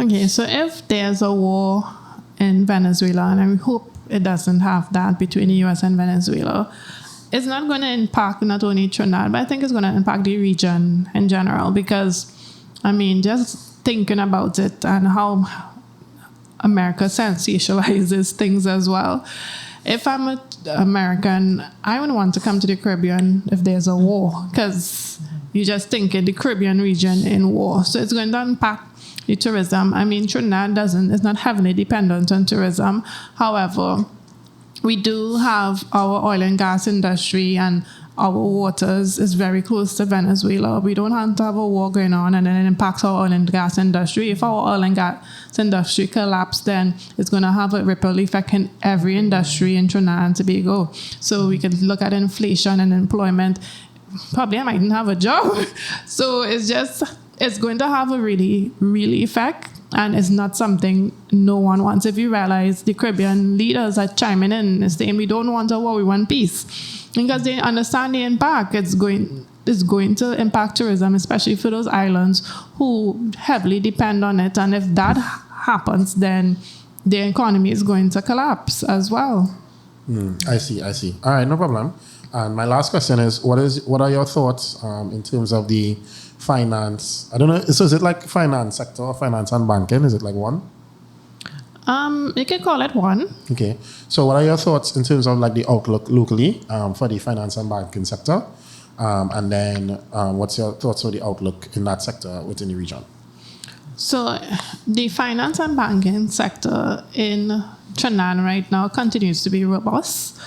Okay, so if there's a war in Venezuela, and I hope it doesn't have that between the US and Venezuela, it's not going to impact not only Trinidad, but I think it's going to impact the region in general because, just thinking about it and how America sensationalizes things as well. If I'm an American, I would want to come to the Caribbean if there's a war because you just think in the Caribbean region in war. So it's going to impact the tourism. Trinidad is not heavily dependent on tourism. However, we do have our oil and gas industry and our waters is very close to Venezuela. We don't have to have a war going on and then it impacts our oil and gas industry. If our oil and gas industry collapses, then it's going to have a ripple effect in every industry in Trinidad and Tobago. So we could look at inflation and employment. Probably I mightn't have a job. So it's going to have a really, really effect. And it's not something no one wants. If you realize the Caribbean leaders are chiming in saying we don't want a war, we want peace. Because they understand the impact it's going to impact tourism, especially for those islands who heavily depend on it. And if that happens, then their economy is going to collapse as well. I see. All right, no problem. And my last question is, what are your thoughts in terms of the finance? I don't know. So is it like finance sector or finance and banking? Is it like one? You can call it one. Okay. So what are your thoughts in terms of like the outlook locally for the finance and banking sector? And then what's your thoughts for the outlook in that sector within the region? So the finance and banking sector in Trinidad right now continues to be robust.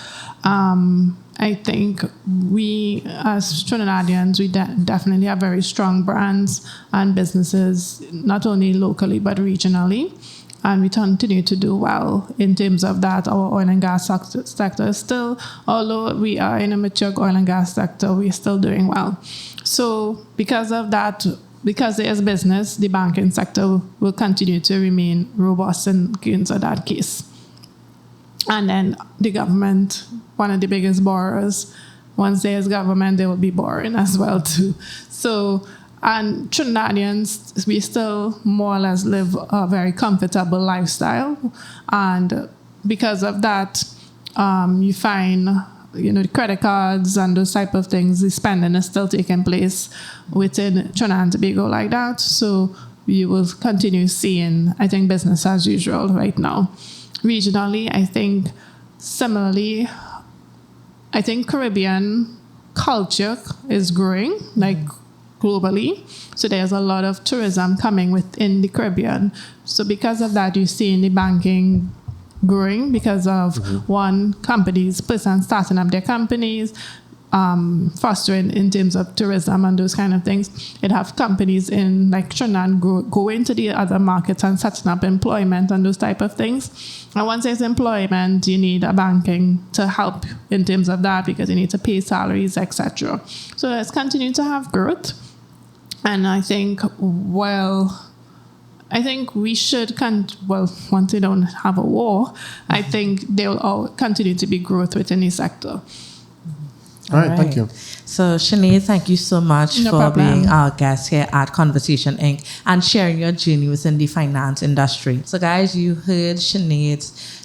I think we, as Trinidadians, we definitely have very strong brands and businesses, not only locally but regionally. And we continue to do well in terms of that. Our oil and gas sector is still, although we are in a mature oil and gas sector, we're still doing well. So because of that, because there's business, the banking sector will continue to remain robust in terms of that case. And then the government, one of the biggest borrowers, once there's government, they will be borrowing as well too. So, and Trinidadians, we still more or less live a very comfortable lifestyle. And because of that, you find, the credit cards and those type of things, the spending is still taking place within Trinidad and Tobago like that. So you will continue seeing, I think, business as usual right now. Regionally, I think similarly, I think Caribbean culture is growing, like globally. So there's a lot of tourism coming within the Caribbean. So because of that, you see in the banking growing because of one, companies, person starting up their companies, fostering in terms of tourism and those kind of things. It have companies in like Trinidad go into the other markets and setting up employment and those type of things. And once there's employment, you need a banking to help in terms of that because you need to pay salaries, etc. So let's continue to have growth. And I think, we should, once we don't have a war, I think there will all continue to be growth within the sector. All right, thank you. So, Sinead, thank you so much for being our guest here at Conversation Inc. and sharing your journey within the finance industry. So, guys, you heard Sinead's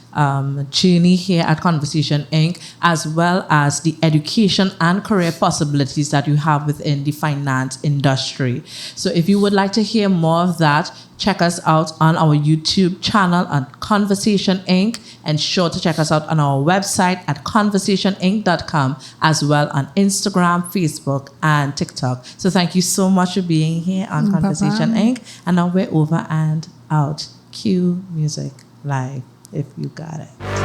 journey here at Conversation Inc., as well as the education and career possibilities that you have within the finance industry. So if you would like to hear more of that, check us out on our YouTube channel at Conversation Inc. and sure to check us out on our website at conversationinc.com, as well on Instagram, Facebook, and TikTok. So thank you so much for being here on Conversation Inc. And now we're over and out. Cue music live if you got it.